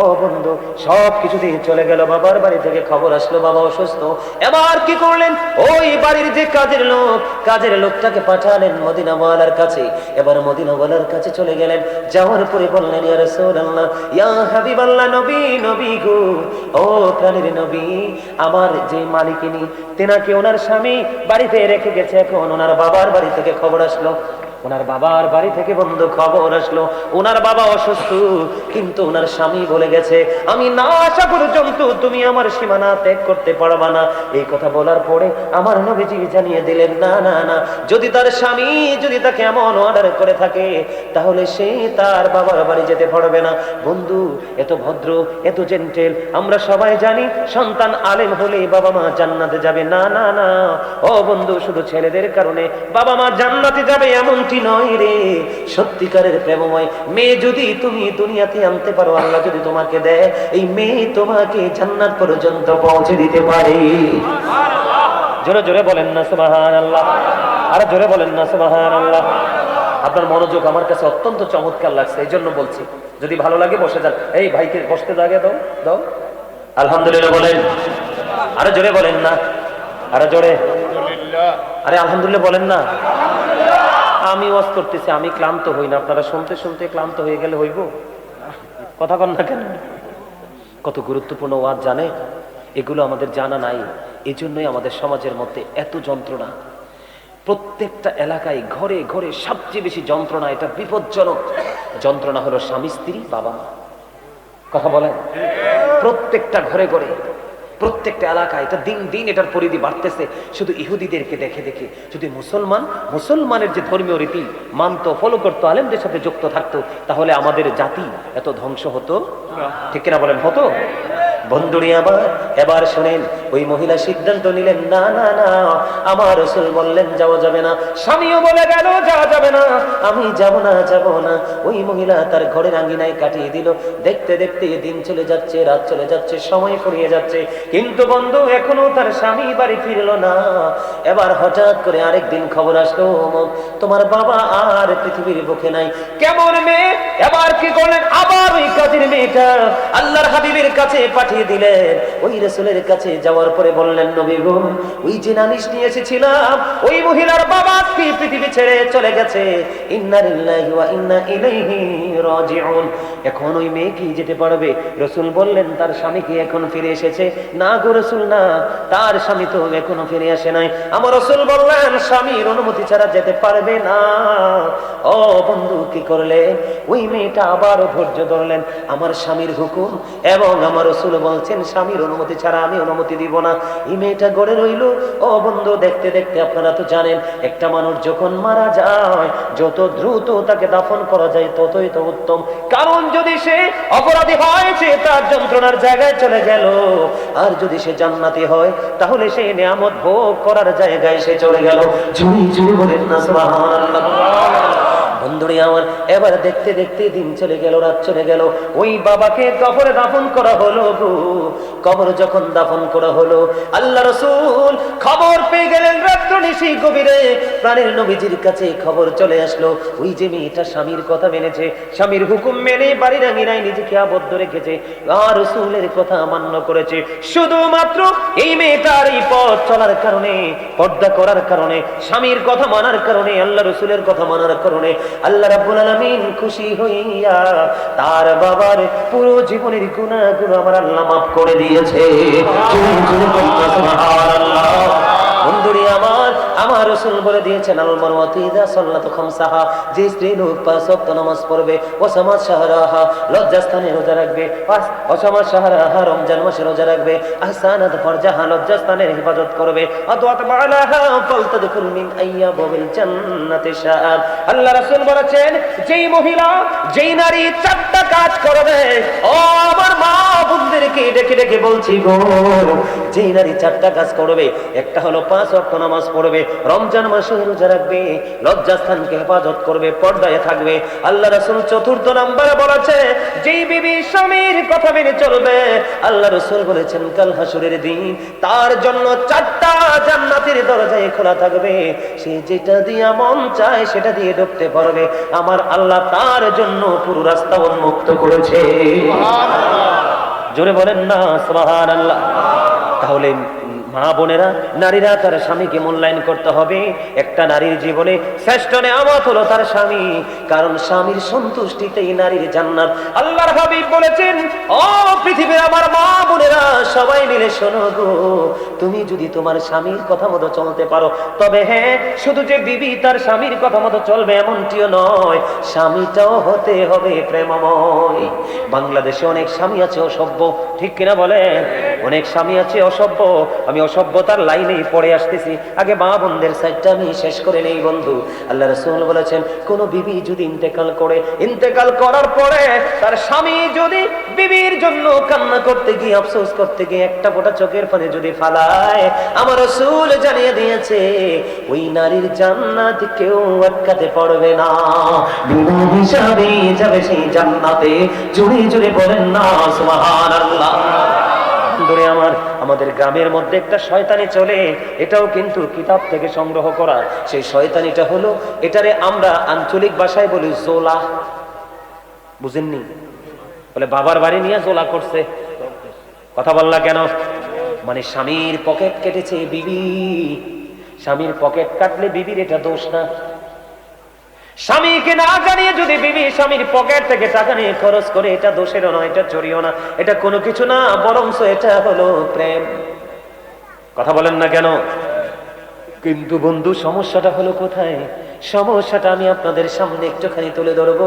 ও বন্ধু সব কিছু দিয়ে চলে গেল, বাবার বাড়ি থেকে খবর আসলো বাবা অসুস্থ। এবার কি করলেন? ওই বাড়ির যে কাজের লোকটাকে পাঠালেন মদিনাওয়ালার কাছে। এবার মদিনাওয়ালার কাছে চলে গেলেন, যাওয়ার পরে বললেন, ইয়া রাসূলুল্লাহ, ইয়া হাবিবাল্লাহ, নবী গো, ও প্রাণের নবী, আমার যে মালিকিনী তেনাকে ওনার স্বামী বাড়িতে রেখে গেছে। এখন ওনার বাবার বাড়ি থেকে খবর আসলো, ওনার বাবার বাড়ি থেকে বন্ধু খবর আসলো ওনার বাবা অসুস্থ, কিন্তু ওনার স্বামী বলে গেছে আমি না আসা পর্যন্ত তুমি আমার সীমানা ত্যাগ করতে পারবা না। এই কথা বলার পরে আমার নবীজি জানিয়ে দিলেন, না না না, যদি তার স্বামী যদি তাকে এমন অর্ডার করে থাকে তাহলে সে তার বাবার বাড়ি যেতে পারবে না। বন্ধু এত ভদ্র, এত জেন্টেল, আমরা সবাই জানি সন্তান আলেম হলে বাবা মা জান্নাতে যাবে। না না না ও বন্ধু, শুধু ছেলেদের কারণে বাবা মা জান্নাতে যাবে এমনটি নয় রে। সত্যিকারের প্রেমময় মেয়ে যদি তুমি দুনিয়াতে আনতে পারো, আল্লাহ যদি তোমাকে দেয়, এই মেয়ে তোমাকে জান্নাত পর্যন্ত পৌঁছে দিতে পারে। জোরে জোরে বলেন না সুবহানাল্লাহ, আর জোরে বলেন না সুবহানাল্লাহ। আপনার মনোযোগ আমার কাছে অত্যন্ত চমৎকার লাগছে, এই জন্য বলছি। যদি ভালো লাগে বসে যান। এই ভাইকে বসতে জায়গা দাও। আলহামদুলিল্লাহ বলেন, আরো জোরে বলেন না, আরো জোরে। আরে আলহামদুলিল্লাহ বলেন না। আমি ওয়াজ করতেছি, আমি ক্লান্ত হই না, আপনারা শুনতে শুনতে ক্লান্ত হয়ে গেলে হইব? কথা কন না কেন? কত গুরুত্বপূর্ণ ওয়াজ জানে, এগুলো আমাদের জানা নাই। এই জন্যই আমাদের সমাজের মধ্যে এত যন্ত্রণা। প্রত্যেকটা এলাকায় ঘরে ঘরে সবচেয়ে বেশি যন্ত্রণা, এটা বিপজ্জনক যন্ত্রণা হলো স্বামী স্ত্রী বাবা মা। কথা বলেন, প্রত্যেকটা ঘরে ঘরে প্রত্যেকটা এলাকায় এটা দিন দিন এটার পরিধি বাড়তেছে। শুধু ইহুদিদেরকে দেখে দেখে যদি মুসলমানের যে ধর্মীয় রীতি মানতো, ফলো করতো, আলেমদের সাথে যুক্ত থাকতো, তাহলে আমাদের জাতি এত ধ্বংস হতো? ঠিক কিনা বলেন, হতো? বন্ধুরি আমার এবার শুনেন, ওই মহিলা সিদ্ধান্ত নিলেন, না না না, আমার রাসূল বললেন যাওয়া যাবে না, স্বামীও বলে গেল যাওয়া যাবে না, আমি যাব না। ওই মহিলা তার ঘরের আঙ্গিনায় কাটিয়ে দিল। দেখতে দেখতে দিন চলে যাচ্ছে, রাত চলে যাচ্ছে, সময় ফুরিয়ে যাচ্ছে, কিন্তু বন্ধু এখনো তার স্বামী বাড়ি ফিরলো না। এবার হঠাৎ করে আরেকদিন খবর আসলো, তোমার বাবা আর পৃথিবীর বুকে নাই। কেমন মেয়ে! এবার কি করলেন? আবার ওই কাজের মেয়েটা আল্লাহর হাবিবের কাছে পাঠিয়ে দিলেন। ওই রাসূলের কাছে যাওয়ার যাওয়ার পরে বললেন, নবী গো, ওই যে নালিশ নিয়ে এসেছিলাম ওই মহিলার বাবা কি পৃথিবী ছেড়ে চলে গেছে, ইন্না লিল্লাহি ওয়া ইন্না ইলাইহি রাজিউন। এখন ওই মেয়ে কি যেতে পারবে? রাসূল বললেন, তার স্বামী কি এখন ফিরে এসেছে? না গো রাসূল, না, তার স্বামী তো এখনো ফিরে আসে নাই। আমার রাসূল বললেন, স্বামীর অনুমতি ছাড়া যেতে পারবে না। ও বন্ধু, কি করলেন? ওই মেয়েটা আবার ধৈর্য ধরলেন, আমার স্বামীর হুকুম এবং আমার রাসূল বলছেন স্বামীর অনুমতি ছাড়া আমি অনুমতি দিব না। এই মেয়েটা গড়ে রইল। ও বন্ধু, দেখতে দেখতে আপনারা তো জানেন, একটা মানুষ যখন মারা যায় যত দ্রুত তাকে দাফন করা যায় ততই তো উত্তম। কারণ যদি সে অপরাধী হয় সে তার যন্ত্রণার জায়গায় চলে গেল, আর যদি সে জান্নাতি হয় তাহলে সে নিয়ামত ভোগ করার জায়গায় সে চলে গেল। ঝুড়ি ঝুড়ি বলেন না সুবহানাল্লাহ। বন্ধুরে আমার, এবার দেখতে দেখতে দিন চলে গেল, রাত চলে গেল। ওই বাবাকে কবরে দাফন করা হলো গো। কবর যখন দাফন করা হলো, আল্লাহ রাসূল খবর পেয়ে গেলেন রাত্র নিশি গভীরে। প্রাণের নবীজির কাছে খবর চলে আসলো, ওই যে মেয়েটা স্বামীর কথা মেনেছে, স্বামীর হুকুম মেনে বাড়ির আঙিনায় নিজেকে আবদ্ধ রেখেছে আর রাসূলের কথা মান্য করেছে। শুধুমাত্র এই মেয়েটার এই পথ চলার কারণে, পর্দা করার কারণে, স্বামীর কথা মানার কারণে, আল্লাহ রাসূলের কথা মানার কারণে আল্লাহ রাব্বুল আলামিন খুশি হইয়া তার বাবার পুরো জীবনের গুনাহগুলো আমার আল্লাহ মাফ করে দিয়েছে। সুবহানাল্লাহ। বন্ধুরে আমার, আমার রাসূল বলে দিয়েছেন, আল মারওয়াতু ইযা সাল্লাতু খামসাহা, যে স্ত্রী লোক 5 ওয়াক্ত নামাজ পড়বে, ওয়াসামাত শাহরাহা, লজ্জাস্থানে রোজা রাখবে, ওয়াসামাত শাহরাহা, রমজান মাসে রোজা রাখবে, আহসানাত ফারজাহা, লজ্জাস্থানের হিফাজত করবে, আদওয়াত বালাহা ফালতাদখুল মিন আইয়াবিল জান্নাতি শাআব। আল্লাহ রাসূল বলেছেন, যেই মহিলা, যেই নারী 4টা কাজ করবে, ও আমার মা বোনদেরকে ডেকে ডেকে বলছি গো, যেই নারী 4টা কাজ করবে, একটা হলো 5 ওয়াক্ত নামাজ পড়বে, রমজান মাসে রোজা রাখবে, লজ্জাস্থানকে হেফাজত করবে, পর্দায় থাকবে। আল্লাহ রাসূল 4th নম্বরে বলেছে, যেই বিবি স্বামীর কথা মেনে চলবে, আল্লাহ রাসূল বলেছেন কাল হাসরের দিন তার জন্য 4টা জান্নাতের দরজায় খোলা থাকবে, সে যেটা দিয়ে মন চায় সেটা দিয়ে ঢুকতে পারবে। আমার আল্লাহ তার জন্য পুরো রাস্তা উন্মুক্ত করেছে। জোরে বলেন না সুবহানাল্লাহ। তাহলে মা বোনেরা, নারীরা তার স্বামীকে মূল্যায়ন করতে হবে। একটা নারীর জীবনে শ্রেষ্ঠ নেয়ামত হলো তার স্বামী, কারণ স্বামীর সন্তুষ্টিতেই নারীর জান্নাত। আল্লাহর হাবিব বলেছেন, ও পৃথিবীর আমার মা বোনেরা, সবাই মিলে শোনো গো, তুমি যদি তোমার স্বামীর কথা মতো চলতে পারো, তবে হ্যাঁ, শুধু যে বিবি তার স্বামীর কথা মতো চলবে এমনটিও নয়, স্বামীটাও হতে হবে প্রেমময়। বাংলাদেশে অনেক স্বামী আছে অসভ্য, ঠিক কিনা বলে? অনেক স্বামী আছে অসভ্য। আমি অসভ্যতার লাইনেই পড়ে আসতেছি, আগে মা বোনদের সাইডটা আমি শেষ করে নেই বন্ধু। আল্লাহ রাসূল বলেছেন, কোন বিবি যদি ইন্তেকাল করে, ইন্তেকাল করার পরে তার স্বামী যদি বিবির জন্য কান্না করতে গিয়ে, আফসোস করতে গিয়ে একটা ফোঁটা চোখের পানি যদি ফালায়, আমার রাসূল জানিয়ে দিয়েছে ওই নারীর জান্নাত কেউ আটকাতে পারবে না, বিনা হিসাবে যাবে সেই জান্নাতে। জুড়ে জুড়ে বলেন না সুবহানাল্লাহ। ধরে আমাদের গ্রামের মধ্যে একটা শয়তানি চলে, এটাও কিন্তু কিতাব থেকে সংগ্রহ করা। সেই শয়তানিটা হলো, এটারে আমরা আঞ্চলিক ভাষায় বলি জোলা। বুঝেননি? বলে বাবার বাড়ি নিয়ে জোলা করছে। কথা বললা কেন? মানে স্বামীর পকেট কেটেছে বিবি। স্বামীর পকেট কাটলে বিবির এটা দোষ না। স্বামীকে না জানিয়ে যদি বিবি স্বামীর পকেট থেকে টাকা নিয়ে খরচ করে, এটা দোষেরও না, এটা চুরিও না, এটা কোনো কিছু না, বরঞ্চ এটা হলো প্রেম। কথা বলেন না কেন? কিন্তু বন্ধু, সমস্যাটা হলো কোথায়? সমস্যাটা আমি আপনাদের সামনে একটুখানি তুলে ধরবো।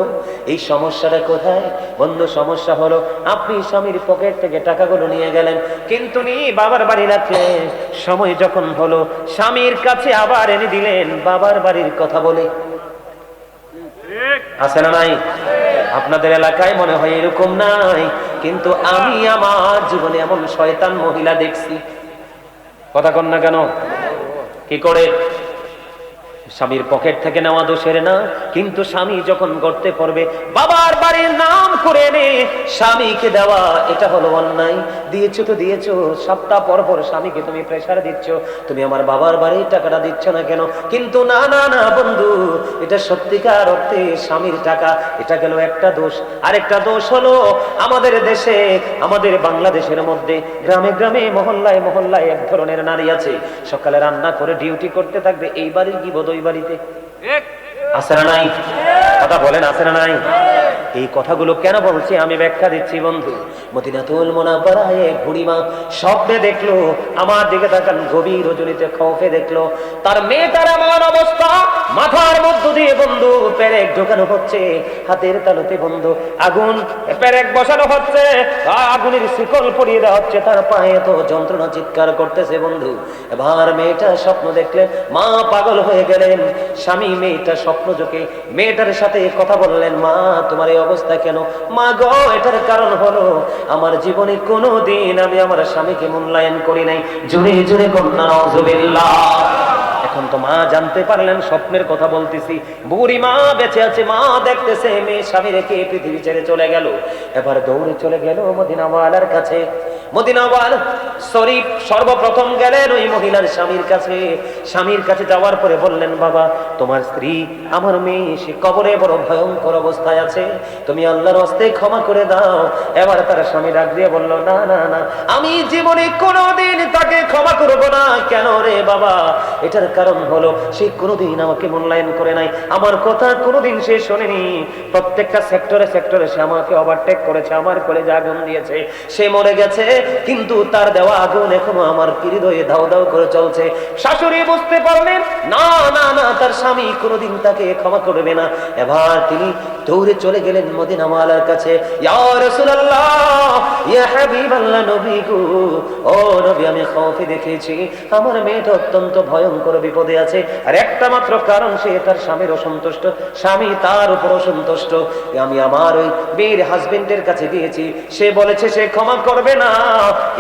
এই সমস্যাটা কোথায় বন্ধু? সমস্যা হলো, আপনি স্বামীর পকেট থেকে টাকাগুলো নিয়ে গেলেন, কিন্তু নিয়ে বাবার বাড়ি রাখলেন। সময় যখন হলো স্বামীর কাছে আবার এনে দিলেন, বাবার বাড়ির কথা বলে। আছে না নাই? আপনাদের এলাকায় মনে হয় এরকম নাই, কিন্তু আমি আমার জীবনে এমন শয়তান মহিলা দেখছি। কথা কন না কেন? কি করে? স্বামীর পকেট থেকে নেওয়া দোষের না, কিন্তু স্বামী যখন গর্তে পড়বে, বাবার বাড়ির নাম করে এনে স্বামীকে দেওয়া, এটা হলো অন্যায়। দিয়েছো তো দিয়েছো, সপ্তাহ পর পর স্বামীকে তুমি প্রেসার দিচ্ছ, তুমি আমার বাবার বাড়ির টাকাটা দিচ্ছ না কেন? কিন্তু না না না বন্ধু, এটা সত্যিকার অর্থে স্বামীর টাকা। এটা গেল একটা দোষ। আরেকটা দোষ হলো আমাদের দেশে, আমাদের বাংলাদেশের মধ্যে গ্রামে গ্রামে মহল্লায় মহল্লায় এক ধরনের নারী আছে, সকালে রান্না করে ডিউটি করতে থাকবে, এই বাড়ির কি বোধ ওই বাড়িতে। আছে না নাই? কথা বলেন, আছে না নাই? এই কথাগুলো কেন বলছি আমি ব্যাখ্যা দিচ্ছি বন্ধু। মদিনাতুল মুনাওয়ারায় বুড়িমা স্বপ্নে দেখলো, আমার দিকে তাকান, গভীর রজনীতে খৌফে দেখলো তার মেয়েটার এমন অবস্থা, মাথার মধ্য দিয়ে বন্ধু পেরেক ঢোকানো হচ্ছে, হাতের তালুতে বন্ধু আগুন পেরেক বসানো হচ্ছে, আগুনের শিকল পরিয়ে দেওয়া হচ্ছে, তার পায়ে তো যন্ত্রণা, চিৎকার করতেছে বন্ধু। এবার মেয়েটা স্বপ্ন দেখলেন, মা পাগল হয়ে গেলেন। স্বামী মেয়েটা স্বপ্ন যোগে মেয়েটার সাথে কথা বললেন, মা তোমার এই অবস্থা কেন? মা গো, এটার কারণ হলো আমার জীবনে কোনোদিন আমি আমার স্বামীকে মূল্যায়ন করি নাই। জোরে জোরে কন্যা নাউজুবিল্লাহ। এখন তো মা জানতে পারলেন স্বপ্নের কথা বলতেছি, বুড়ি মা বেঁচে আছে, মা দেখতেছে মেয়ে স্বামী রেখে পৃথিবী ছেড়ে চলে গেল। এবার দৌড়ে চলে গেল মদিনাওয়ালার কাছে। মদিনাওয়ালা শরীফ সর্বপ্রথম গেলেন ওই মহিলার স্বামীর কাছে। স্বামীর কাছে যাওয়ার পরে বললেন, বাবা তোমার স্ত্রী আমার মেয়ে সে কবরে বড় ভয়ঙ্কর অবস্থায় আছে, তুমি আল্লাহর হস্তে ক্ষমা করে দাও। এবার তার স্বামী ডাক দিয়ে বলল, না না না, আমি জীবনে কোনোদিন তাকে ক্ষমা করব না। কেন রে বাবা? এটার কারণ হলো সে কোনোদিন আমাকে মূল্যায়ন করে নাই, আমার কথা কোনোদিন সে শোনেনি। প্রত্যেকটা সেক্টরে সেক্টরে সে আমাকে ওভারটেক করেছে, আমার কলেজে আগুন দিয়েছে, সে মরে গেছে, কিন্তু তার দেওয়া আগুন এখনো আমার হৃদয়ে দাউ দাউ করে চলছে। শাশুড়ি বুঝতে পারলেন না না না, তার স্বামী কোনোদিন তাকে ক্ষমা করবে না। এবার তিনি দৌড়ে চলে গেলেন মদিনাওয়ালার কাছে। ইয়া রাসূলুল্লাহ, ইয়া হাবিবাল্লাহ, নবী গো, ও নবী, আমি খৌফে দেখেছি আমার মেয়েটা অত্যন্ত ভয়ঙ্কর বিপদে আছে, আর একটা মাত্র কারণ, সে তার স্বামীর অসন্তুষ্ট, স্বামী তার উপর অসন্তুষ্ট। আমি আমার ওই বীর হাজবেন্ডের কাছে গিয়েছি, সে বলেছে সে ক্ষমা করবে না।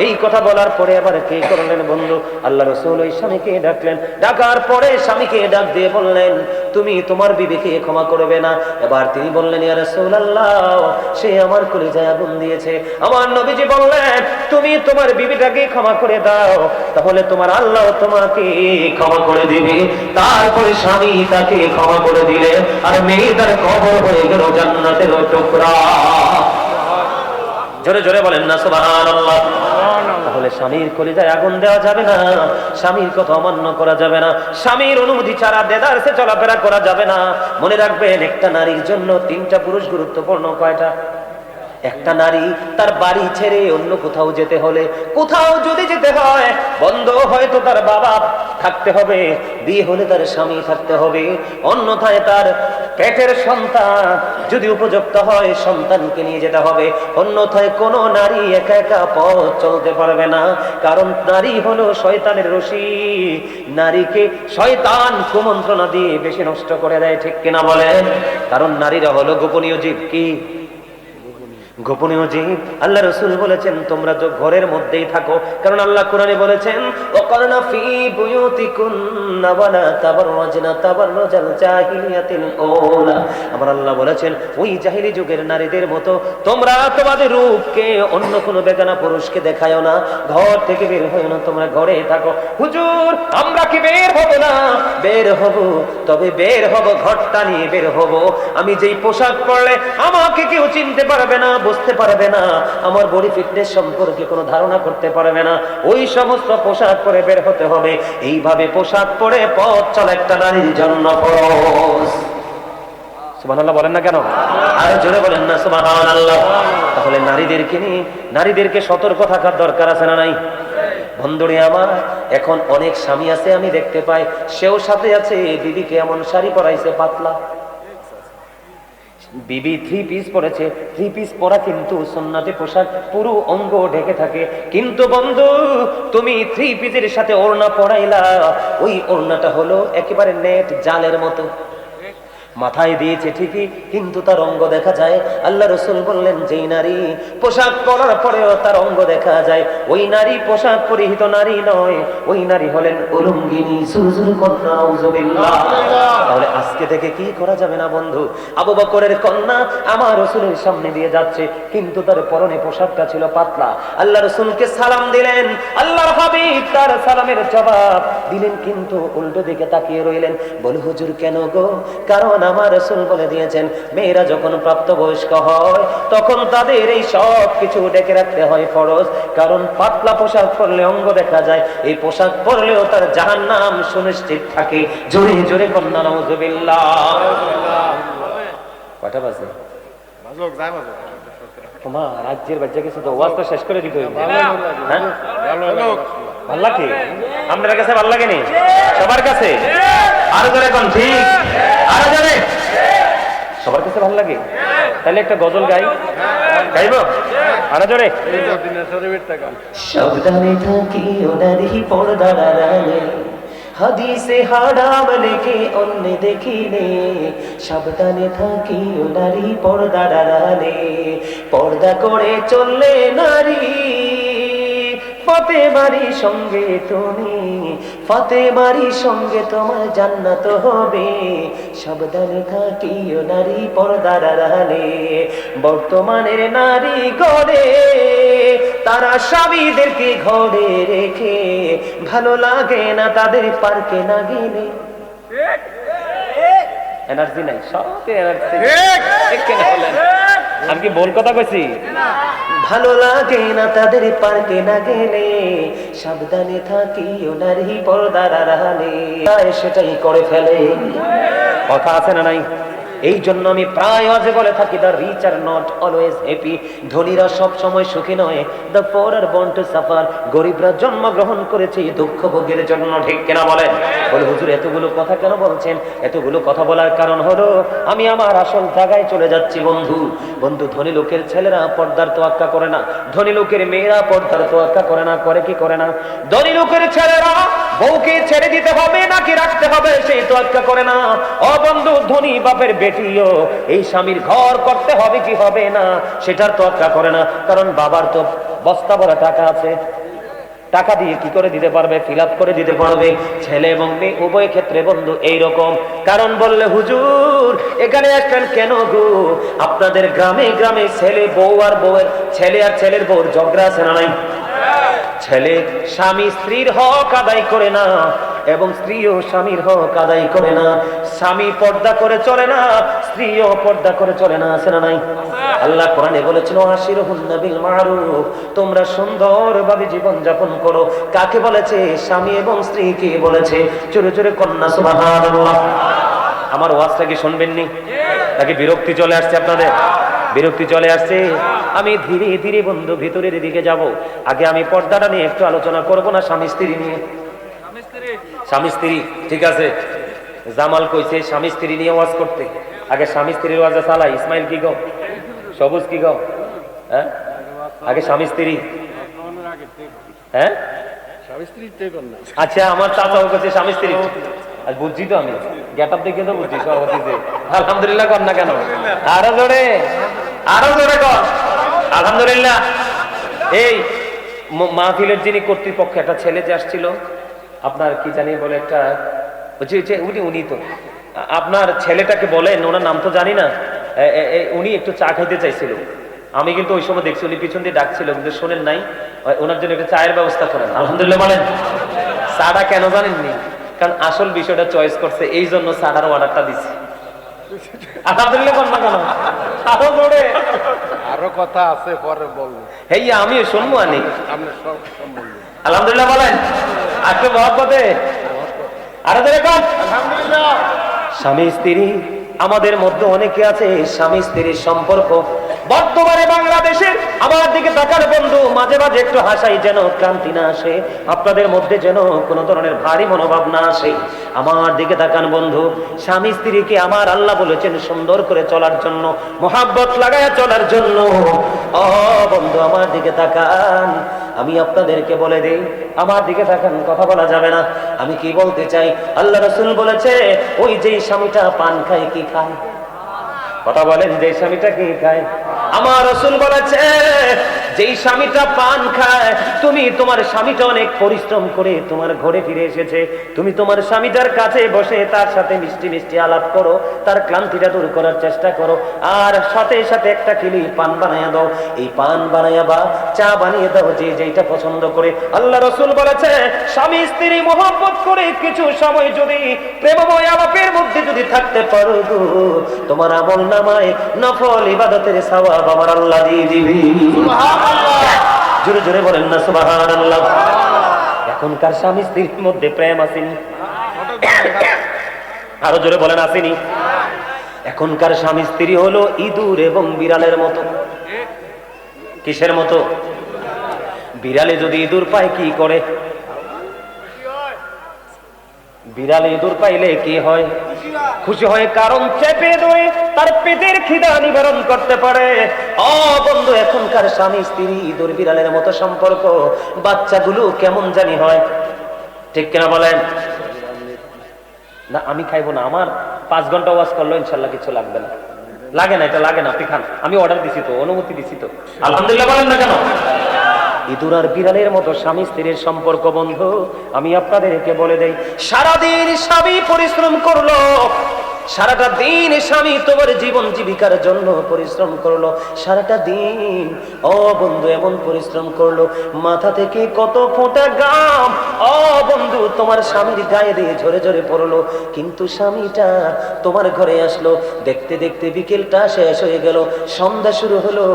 এই কথা বলার পরে আবার কে করলেন বন্ধু? আল্লাহ রাসূল ওই স্বামীকে ডাকলেন, ডাকার পরে স্বামীকে ডাক দিয়ে বললেন, তুমি তোমার বিবিকে ক্ষমা করবে না? এবার তিনি বললেন, ইয়া রাসূলুল্লাহ, সে আমার কলিজায় আগুন দিয়েছে। আমার নবীজি বললেন, তুমি তোমার বিবিটাকে ক্ষমা করে দাও, তাহলে তোমার আল্লাহ তোমাকে ক্ষমা করে দিবে। তারপরে স্বামী তাকে ক্ষমা করে দিলেন, আর মেয়ে তার কবর হয়ে গেল জান্নাতের টুকরা। জোরে জোরে বলেন না সুবহানাল্লাহ। তাহলে স্বামীর কলিজায় আগুন দেওয়া যাবে না, স্বামীর কথা অমান্য করা যাবে না, স্বামীর অনুমতি ছাড়া দেদারসে চলাফেরা করা যাবে না। মনে রাখবেন, একটা নারীর জন্য তিনটা পুরুষ গুরুত্বপূর্ণ। কয়টা? একটা নারী তার বাড়ি ছেড়ে অন্য কোথাও যেতে হলে, কোথাও যদি যেতে হয়, বন্ধ হয়তো তার বাবা থাকতে হবে, বিয়ে হলে তার স্বামী থাকতে হবে, অন্যথায় তার পেটের সন্তান যদি উপযুক্ত হয় সন্তানকে নিয়ে যেতে হবে, অন্যথায় কোনো নারী একা একা পথ চলতে পারবে না। কারণ নারী হলো শয়তানের রশি, নারীকে শয়তান কুমন্ত্রণা দিয়ে বেশি নষ্ট করে দেয়, ঠিক কিনা বলেন? কারণ নারীরা হলো গোপনীয় জীব। কি গোপনীয় জীব? আল্লাহ রাসূল বলেছেন তোমরা তো ঘরের মধ্যেই থাকো, কারণ আল্লাহ কোরআনে বলেছেন, ওয়াকারনা ফি বুয়ুতিকুন্না ওয়ালা তাবাররাজনা তাবাররুজাল জাহিলিয়াতিল আউলা। আমার আল্লাহ বলেছেন, ওই জাহিলি যুগের নারীদের মতো তোমরা তোমাদের রূপকে অন্য কোনো বেগানা পুরুষকে দেখায়ও না, ঘর থেকে বের হয়ো না, তোমরা ঘরে থাকো। হুজুর, আমরা কি বের হব না? বের হব, তবে বের হব ঘরটা নিয়ে বের হব। আমি যেই পোশাক পরলে আমাকে কেউ চিনতে পারবে না, বুঝতে পারবে না, আমার বডি ফিটনেস সম্পর্কে কোনো ধারণা করতে পারবে না, ওই সমস্ত পোশাক পরে বের হতে হবে। এইভাবে পোশাক পরে পথ চলা একটা নারীর জন্য ফরজ। সুবহানাল্লাহ বলেন না কেন? আর জোরে বলেন না সুবহানাল্লাহ। তাহলে নারীদেরকে নিয়ে নারীদেরকে সতর্ক থাকার দরকার আছে না নাই? বন্ধুরে আমার, এখন অনেক স্বামী আছে আমি দেখতে পাই, সেও সাথে আছে, বিবিকে এমন শাড়ি পরাইছে পাতলা, বিবি থ্রি পিস পরেছে, থ্রি পিস পরা কিন্তু সুন্নতি পোশাক, পুরো অঙ্গ ঢেকে থাকে, কিন্তু বন্ধু তুমি থ্রি পিসের সাথে ওড়না পরাইলা, ওই ওড়নাটা হলো একেবারে নেট জালের মতো। মাথায় দিয়েছে ঠিকই, কিন্তু তার অঙ্গ দেখা যায়। আল্লাহ রাসূল বললেন, যেই নারী পোশাক পরার পরেও তার অঙ্গ দেখা যায়, ওই নারী পোশাক পরিহিত নারী নয়, ওই নারী হলেন উলঙ্গিনী। সুরজুর কন্যা, নাউজুবিল্লাহ। তাহলে আজকে থেকে কি করা যাবে না বন্ধু? আবু বকরের কন্যা আমার রাসূলের সামনে দিয়ে যাচ্ছে, কিন্তু তার পরনে পোশাকটা ছিল পাতলা। আল্লাহ রাসূলকে সালাম দিলেন, আল্লাহর হাবিব তার সালামের জবাব দিলেন, কিন্তু উল্টো দিকে তাকিয়ে রইলেন। বলে, হুজুর কেন গো? কারণ আমার রাসূল বলে দিয়েছেন, মেয়েরা যখন প্রাপ্তবয়স্ক হয় তখন তাদের এই সব কিছু ঢেকে রাখতে হয় ফরজ। কারণ পাতলা পোশাক পরলে অঙ্গ দেখা যায়, এই পোশাক পরলেও তার জাহান্নাম সুনিশ্চিত থাকে। জোরে জোরে কন্যা নাউজুবিল্লাহ। কয়টা বাজে? মাজক যায় মাজক। তোমার রাজ্যের বাচ্চা কিছু তো ওয়াজ তো শেষ করে দিতে হইবে। হ্যাঁ, ভাল লাগে আপনার কাছে? ভাল লাগেনি সবার কাছে? আরো জোরে কোন? ঠিক, আরো জোরে। সবার কাছে ভাল লাগে? তাহলে একটা গজল গাই, গাইব? আরো জোরে। সাবধানে থাকিও নারী পর্দার আড়ালে, হাদিসে হারাম লেখে অন্য দেখিলে। সাবধানে থাকিও নারী পর্দার আড়ালে, পর্দা করে চললে নারী ফাতেমারি সঙ্গে তুমি, ফাতেমারি সঙ্গে তোমার জান্নাত হবে। সাবধানে থাকিও নারী পর্দার আড়ালে। বর্তমানের নারী গড়ে তারা স্বামীদেরকে ঘরে রেখে, ভালো লাগে না তাদের পার্কে না গেলে। এনার্জি নাই, সব এনার্জি। আমি কি ভুল কথা কইছি? ভালো লাগে না তাদের পার্কে না গেলে, সাবধানে থাকিও নারী পর্দার আড়ালে। সেটাই করে ফেলে। কথা আছে না নাই? এই জন্য আমি প্রায় আজে বলে থাকি, the rich are not always happy. ধনীরা সব সময় সুখী নয়, the poor are born to suffer. গরিবরা জন্মগ্রহণ করেছে দুঃখ ভোগের জন্য। ঠিক কিনা বলেন? বলে, হুজুর এতগুলো কথা কেন বলছেন? এতগুলো কথা বলার কারণ হলো আমি আমার আসল জায়গায় চলে যাচ্ছি বন্ধু। বন্ধু, ধনী লোকের ছেলেরা পর্দার তোয়াক্কা করে না, ধনী লোকের মেয়েরা পর্দার তোয়াক্কা করে না। করে কি করে না? ধনী লোকের ছেলেরা বউকে ছেড়ে দিতে হবে নাকি রাখতে হবে সেই তোয়াক্কা করে না। ও বন্ধু, ধনী বাপের বেটিও এই স্বামীর ঘর করতে হবে কি হবে না সেটার তোয়াক্কা করে না। কারণ বাবার তো বস্তা ভরা টাকা আছে, টাকা দিয়ে কি করে দিতে পারবে? ফিল আপ করে দিতে পারবে। ছেলে এবং মেয়ে উভয় ক্ষেত্রে বন্ধু এইরকম। কারণ বললে, হুজুর এখানে আসবেন কেন গো? আপনাদের গ্রামে গ্রামে ছেলে বউ আর বউয়ের, ছেলে আর ছেলের বউর ঝগড়া আছে না নাই? ছেলে স্বামী স্ত্রীর হক আদায় করে না, এবং স্ত্রীও স্বামীর হক আদায় করে না। স্বামী পর্দা করে চলে না, স্ত্রীও পর্দা করে চলে না, আছে না নাই? আল্লাহ কোরআনে বলেছিল, আশিরুহুন্না বিল মারুফ, তোমরা সুন্দরভাবে জীবন যাপন করো। কাকে বলেছে? স্বামী এবং স্ত্রীকে বলেছে। চোরে চোরে কন্যা সুবহানাল্লাহ। আমার ওয়াজটা কি শুনবেননি? নাকি বিরক্তি চলে আসছে আপনাদের? বিরক্তি চলে আসছে। আমি ধীরে ধীরে বন্ধু ভিতরের দিকে যাব। আগে আমি পর্দাটা নিয়ে একটু আলোচনা করব না স্বামী স্ত্রী নিয়ে? স্বামী স্ত্রী ঠিক আছে, জামাল কইছে স্বামী স্ত্রী নিয়ে ওয়াজ করতে। আগে স্বামী স্ত্রীর ওয়াজে চালাই। ইসমাইল কি গো? সবুজ কি গো? হ্যাঁ, আগে স্বামী স্ত্রী। হ্যাঁ, আচ্ছা, আমার চাচাও কাছে স্বামী স্ত্রী। আর বুঝছি তো, আমি গেট আপ দেখে তো বুঝছি সভাপতিতে। আলহামদুলিল্লাহ কর না কেন? আরো জোরে, আরো জোরে কর আলহামদুলিল্লাহ। এই মাহফিলের যিনি কর্তৃপক্ষ, একটা ছেলে যে আসছিল, আপনার কি জানি বলে একটা, উনি তো আপনার ছেলেটাকে বলেন, ওনার নাম তো জানি না, উনি একটু চা খাইতে চাইছিল। আমি কিন্তু ওই সময় দেখছি উনি পিছন দিয়ে ডাকছিল, কিন্তু শোনেন নাই। ওনার জন্য একটা চায়ের ব্যবস্থা করেন আলহামদুলিল্লাহ বলেন। চাটা কেন জানেননি? কারণ আসল বিষয়টা চয়েস করছে, এই জন্য চাটার অর্ডারটা দিচ্ছি। আলহামদুলিল্লাহ বল না কেন? আরো জোরে। আরো কথা আছে, পরে বলবো। হেইয়া আমিও শুনবো আনি। আপনি সব বলবেন। আলহামদুলিল্লাহ বলেন। আজকে মহব্বতে আরো জোরে কর আলহামদুলিল্লাহ। স্বামী স্ত্রী, আমাদের মধ্যে অনেকে আছে স্বামী স্ত্রীর সম্পর্ক বর্তমানে বাংলাদেশের, আমার দিকে তাকার বন্ধু, মাঝে মাঝে একটু হাসাই যেন ক্লান্তি না আসে, আপনাদের মধ্যে যেন কোনো ধরনের ভারী মনোভাব না আসে। আমার দিকে তাকান বন্ধু, স্বামী স্ত্রীকে আমার আল্লাহ বলেছেন সুন্দর করে চলার জন্য, মহাব্বত লাগায়া চলার জন্য। ও বন্ধু আমার দিকে তাকান, আমি আপনাদেরকে বলে দেই, আমার দিকে তাকান, কথা বলা যাবে না। আমি কি বলতে চাই, আল্লাহ রাসূল বলেছে ওই যে স্বামীটা পান খায় কি খায়? কথা বলেন, যে স্বামীটা কি খায়? আমার রাসূল বলেছে যেই স্বামীটা পান খায়, তুমি তোমার স্বামীটা অনেক পরিশ্রম করে তোমার ঘরে ফিরে এসেছে, তুমি তোমার স্বামীটার কাছে বসে তার সাথে মিষ্টি মিষ্টি আলাপ করো, তার ক্লান্তিটা দূর করার চেষ্টা করো, আর সাথে সাথে একটা কিলি পান বানাইয়া দাও। এই পান বানাইয়া বা চা বানিয়ে দাও যে যেটা পছন্দ করে। আল্লাহ রাসূল বলেছে স্বামী স্ত্রী মহব্বত করে কিছু সময় যদি প্রেমময় আলাপের মধ্যে যদি থাকতে পারো গো, তোমার আমল নামায় নফল ইবাদতের সওয়াব আমার আল্লাহ দিয়ে দিবে। জোরে জোরে বলেন না সুবহানাল্লাহ। এখনকার স্বামী স্ত্রীর মধ্যে প্রেম আসেনি? আরো জোরে বলেন আসেনি? এখনকার স্বামী স্ত্রী হলো ইঁদুর এবং বিড়ালের মতো। কিসের মতো? বিড়ালে যদি ইঁদুর পায় কি করে? বিড়ালে ইঁদুর পাইলে কি হয়? খুশি হয়, কারণ চেপে ধরে তার পেটের খিদা নিবারণ করতে পারে। ও বন্ধু, এখনকার স্বামী স্ত্রী ইঁদুর বিড়ালের মতো সম্পর্ক, বাচ্চাগুলো কেমন জানি হয়, ঠিক কিনা বলেন? না আমি খাইবো না, আমার 5 ঘন্টা ওয়াজ করলো ইনশাল্লাহ কিছু লাগবে না। লাগে না, এটা লাগে না, আপনি খান, আমি অর্ডার দিছি তো, অনুমতি দিছি তো, আলহামদুলিল্লাহ বলেন না কেন? ইঁদুর আর বিড়ালের মতো স্বামী স্ত্রীর সম্পর্ক বন্ধু। আমি আপনাদেরকে বলে দেই, সারাদিন স্বামী পরিশ্রম করলো, সারাটা দিন স্বামী তোমার জীবন জীবিকার জন্য পরিশ্রম করলো, সারাটা দিন ও বন্ধু এমন পরিশ্রম করলো, মাথা থেকে কত ফোঁটা ঘাম ও বন্ধু তোমার স্বামীর গায়ে দিয়ে ঝরে ঝরে পড়লো, কিন্তু স্বামীটা তোমার ঘরে আসলো, দেখতে দেখতে বিকেলটা শেষ হয়ে গেল, সন্ধ্যা শুরু হলো,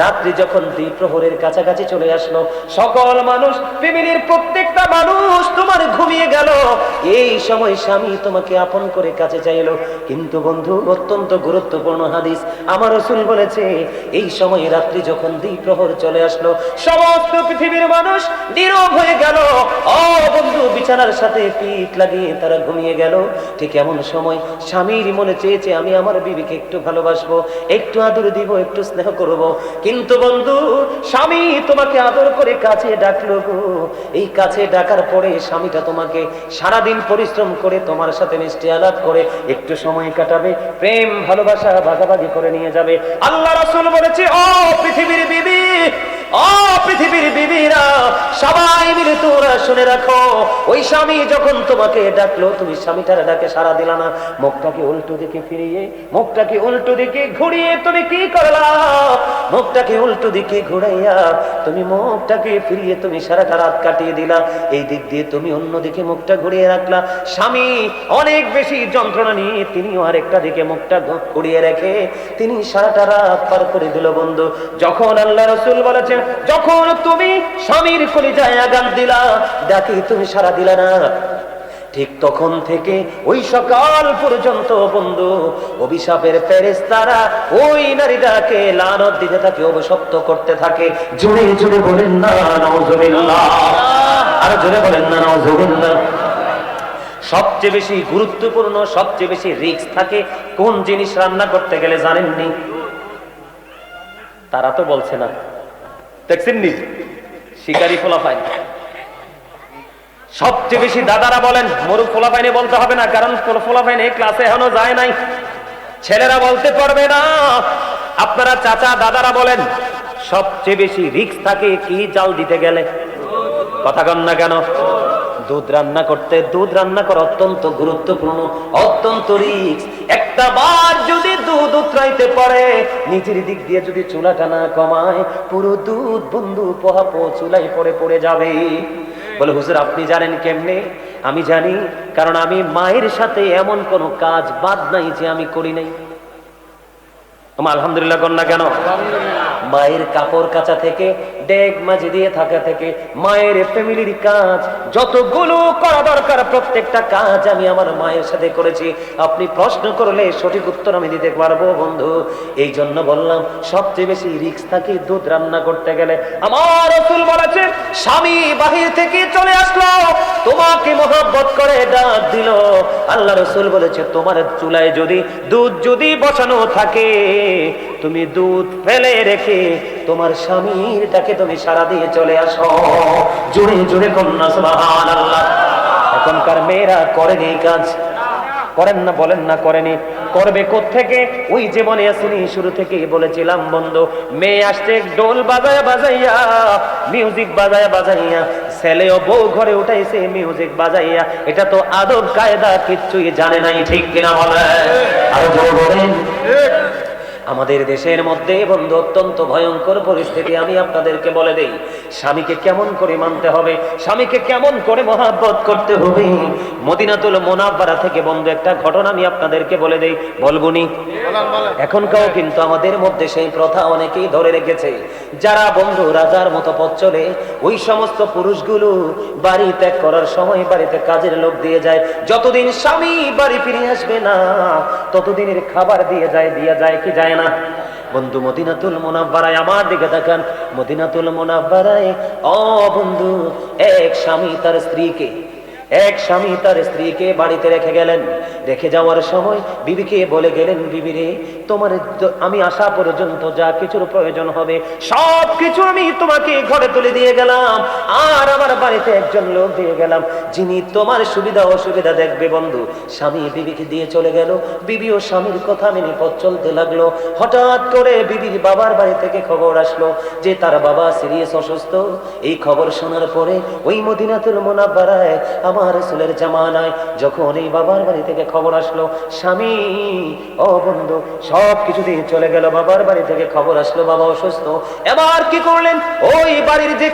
রাত্রি যখন দ্বিপ্রহরের কাছাকাছি চলে আসলো, সকল মানুষ, ফ্যামিলির প্রত্যেকটা মানুষ তোমার ঘুমিয়ে গেল, এই সময় স্বামী তোমাকে আপন করে কাছে চাইলো। কিন্তু বন্ধু, অত্যন্ত গুরুত্বপূর্ণ হাদিস, আমার রাসূল বলেছে এই সময় রাত্রি যখন দ্বিপ্রহর চলে আসলো, সমস্ত পৃথিবীর মানুষ নীরব হয়ে গেল, ও বন্ধু বিছানার সাথে পিঠ লাগিয়ে তারা ঘুমিয়ে গেল। ঠিক এমন সময় স্বামীর মনে চেয়েছে আমি আমার বিবিকে একটু ভালোবাসবো, একটু আদর দিব, একটু স্নেহ করব, কিন্তু বন্ধু স্বামী তোমাকে আদর করে কাছে ডাকলো গো, এই কাছে ডাকার পরে স্বামীটা তোমাকে সারাদিন পরিশ্রম করে তোমার সাথে মিষ্টি আলাপ করে একটু সময় কাটাবে, প্রেম ভালোবাসা ভাগাভাগি করে নিয়ে যাবে। আল্লাহ রাসূল বলেছে ও পৃথিবীর বিবি, ও পৃথিবীর বিবিরা, সবাই মিলে তোমরা শুনে রাখো, ওই স্বামী যখন তোমাকে ডাকলো তুমি স্বামীটার ডাকে সাড়া দিলা না, মুখটাকে উল্টো দিকে ফিরিয়ে, মুখটাকে উল্টো দিকে ঘুরিয়ে তুমি কি করলা? মুখটাকে উল্টো দিকে ঘুরাইয়া তুমি মুখটাকে ফিরিয়ে তুমি সারাটা রাত কাটিয়ে দিলা, এই দিক দিয়ে তুমি অন্যদিকে মুখটা ঘুরিয়ে রাখলা। স্বামী অনেক বেশি যন্ত্রণা নিয়ে তিনিও আরেকটা দিকে মুখটা ঘুরিয়ে রেখে তিনি সারাটা রাত পার করে দিল। বন্ধু, যখন আল্লাহ রাসূল বলেছেন যখন তুমি স্বামীর কলিজায় আঘাত দিলা, ডাকে তুমি সাড়া দিলা না, ঠিক তখন থেকে ওই সকাল পর্যন্ত বন্ধু অভিশাপের ফেরেশতারা ওই নারীটাকে লানত দিতে থাকে, অভিশপ্ত করতে থাকে। জোরে জোরে বলেন না নাউজুবিল্লাহ, আর জোরে বলেন না নাউজুবিল্লাহ। সবচেয়ে বেশি গুরুত্বপূর্ণ, সবচেয়ে বেশি রিস্ক থাকে কোন জিনিস রান্না করতে গেলে জানেননি? তারা তো বলছে না, দেখছেন নি? শিকারি ফলাফাই সবচেয়ে বেশি দাদারা বলেন, মরু ফলাফাইনে বলতে হবে না, কারণ ফলাফাইনে ক্লাসে এখনো যায় নাই, ছেলেরা বলতে পারবে না। আপনারা চাচা দাদারা বলেন সবচেয়ে বেশি রিস্ক থাকে কি জাল দিতে গেলে? কথা কন না কেন? দুধ রান্না করতে, দুধ রান্না করা অত্যন্ত গুরুত্বপূর্ণ, অত্যন্ত রিস্ক। একটা বার যদি দুধ উতরাইতে পারে, নিজের দিক দিয়ে যদি চুলাটা না কমায়, পুরো দুধ বন্ধু পোহাপো চুলাই পড়ে পড়ে যাবে। বলে হুজুর আপনি জানেন কেমনে? আমি জানি, কারণ আমি মায়ের সাথে এমন কোন কাজ বাদ নাই যে আমি করি নাই। আলহামদুলিল্লাহ কর না কেন? মায়ের কাপড় কাচা থেকে, ডেক মাঝে দিয়ে থাকা থেকে, মায়ের ফ্যামিলির কাজ যতগুলো করা দরকার প্রত্যেকটা কাজ আমি আমার মায়ের সাথে করেছি। আপনি প্রশ্ন করলে সঠিক উত্তর আমি দিতে পারবো বন্ধু। এই জন্য বললাম সবচেয়ে বেশি রিস্ক থাকে দুধ রান্না করতে গেলে। আমার রাসূল বলেছেন স্বামী বাহির থেকে চলে আসলো, তোমাকে মহব্বত করে ডাক দিল, আল্লাহ রাসূল বলেছে তোমার চুলায় যদি দুধ যদি বসানো থাকে, তুমি দুধ ফেলে রেখে তোমার স্বামীর ডাকে তুমি সাড়া দিয়ে চলে আসো। জোরে জোরে কন্যা সুবহানাল্লাহ। এখনকার মেয়েরা করেনি এই কাজ, করেন না, বলেন না করেনি, করবে কোত্থেকে? ওই যে মনে আসেনি শুরু থেকে বলেছিলাম বন্ধু, মেয়ে আসছে ডোল বাজায়া বাজাইয়া, মিউজিক বাজায়া বাজাইয়া, ছেলেও বউ ঘরে উঠাইছে মিউজিক বাজাইয়া। এটা তো আদব কায়দা কিচ্ছুই জানে নাই, ঠিক কিনা বলে? আর বলেন আমাদের দেশের মধ্যে বন্ধু অত্যন্ত ভয়ঙ্কর পরিস্থিতি। আমি আপনাদেরকে বলে দেই, স্বামীকে কেমন করে মানতে হবে, স্বামীকে কেমন করে মহাব্বত করতে হবে। মদিনাতুল মুনাওয়ারা থেকে বন্ধু একটা ঘটনা আমি আপনাদেরকে বলে দেই, বলবুনি? এখনকাও কিন্তু আমাদের মধ্যে সেই প্রথা অনেকেই ধরে রেখেছে। যারা বন্ধু রাজার মতো পথ চলে, ওই সমস্ত পুরুষগুলো বাড়ি ত্যাগ করার সময় বাড়িতে কাজের লোক দিয়ে যায়। যতদিন স্বামী বাড়ি ফিরে আসবে না ততদিনের খাবার দিয়ে যায় কি যায় না? বন্ধু মদিনাতুল মুনাওয়ারায় আমার দিকে তাকান, মদিনাতুল মুনাওয়ারায় ও বন্ধু এক স্বামী তার স্ত্রীকে বাড়িতে রেখে গেলেন। রেখে যাওয়ার সময় বিবিকে বলে গেলেন, বিবি রে, তোমার আমি আসা পর্যন্ত যা কিছুর প্রয়োজন হবে সব কিছু আমি তোমাকে ঘরে তুলে দিয়ে গেলাম, আর আমার বাড়িতে একজন লোক দিয়ে গেলাম যিনি তোমার সুবিধা অসুবিধা দেখবে। বন্ধু স্বামী বিবিকে দিয়ে চলে গেল, বিবিও স্বামীর কথা মেনে পথ চলতে লাগলো। হঠাৎ করে বিবির বাবার বাড়ি থেকে খবর আসলো যে তার বাবা সিরিয়াস অসুস্থ। এই খবর শোনার পরে ওই মদিনাতুল মুনাওয়ারায় আমার রাসূলের জামানায় যখন এই বাবার বাড়ি থেকে খবর আসলো স্বামী ও বন্ধু সব কিছু দিয়ে চলে গেল, বাবার বাড়ি থেকে খবর আসলো বাবা অসুস্থ। এবার কি করলেন? ওই বাড়ির যে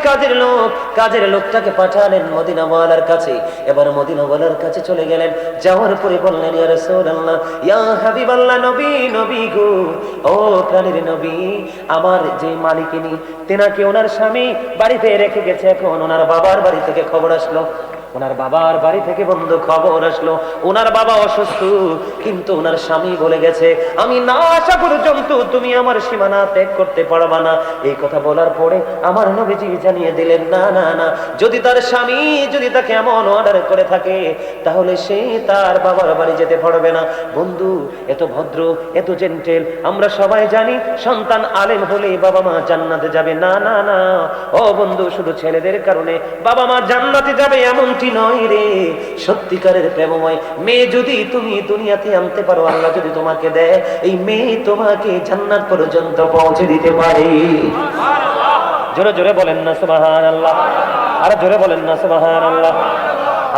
কাজের লোকটাকে পাঠালেন মদিনাওয়ালার কাছে। এবার মদিনাওয়ালার কাছে চলে গেলেন, যাওয়ার পরে বললেন, ইয়া রাসূলুল্লাহ, ইয়া হাবিবাল্লাহ, নবী গো, ও প্রাণের নবী, আমার যে মালিকিনী তেনাকে ওনার স্বামী বাড়িতে রেখে গেছে। এখন ওনার বাবার বাড়ি থেকে খবর আসলো, ওনার বাবার বাড়ি থেকে বন্ধু খবর আসলো ওনার বাবা অসুস্থ, কিন্তু ওনার স্বামী বলে গেছে আমি না আসা পর্যন্ত তুমি আমার সীমানা ত্যাগ করতে পারবা না। এই কথা বলার পরে আমার নবীজি জানিয়ে দিলেন, না না না, যদি তার স্বামী যদি তাকে এমন অর্ডার করে থাকে তাহলে সে তার বাবার বাড়ি যেতে পারবে না। বন্ধু এত ভদ্র এত জেন্টেল, আমরা সবাই জানি সন্তান আলেম হলেই বাবা মা জান্নাতে যাবে। না না না ও বন্ধু, শুধু ছেলেদের কারণে বাবা মা জান্নাতে যাবে এমনটি নয় রে। সত্যিকারের প্রেমময় মেয়ে যদি তুমি দুনিয়াতে আনতে পারো, আল্লাহ যদি তোমাকে দেয়, এই মেয়ে তোমাকে জান্নাত পর্যন্ত পৌঁছে দিতে পারে। জোরে জোরে বলেন না সুবহানাল্লাহ, আর জোরে বলেন না সুবহানাল্লাহ।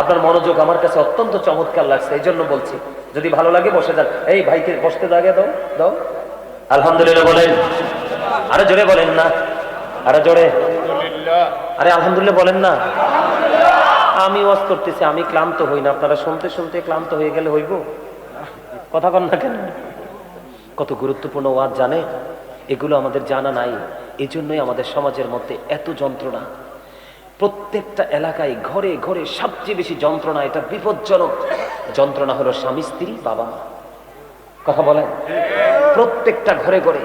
আপনার মনোযোগ আমার কাছে অত্যন্ত চমৎকার লাগছে, এই জন্য বলছি। যদি ভালো লাগে বসে যান। এই ভাইকে বসতে জায়গা দাও। আলহামদুলিল্লাহ বলেন, আরো জোরে বলেন না, আরো জোরে। আরে আলহামদুলিল্লাহ বলেন না। আমি ওয়াজ করতেছি, আমি ক্লান্ত হই না, আপনারা শুনতে শুনতে ক্লান্ত হয়ে গেলে হইব? কথা কন না কেন? কত গুরুত্বপূর্ণ ওয়াজ জানে, এগুলো আমাদের জানা নাই। এই জন্যই আমাদের সমাজের মধ্যে এত যন্ত্রণা। প্রত্যেকটা এলাকায় ঘরে ঘরে সবচেয়ে বেশি যন্ত্রণা, এটা বিপজ্জনক যন্ত্রণা হলো স্বামী স্ত্রী বাবা মা। কথা বলেন, প্রত্যেকটা ঘরে ঘরে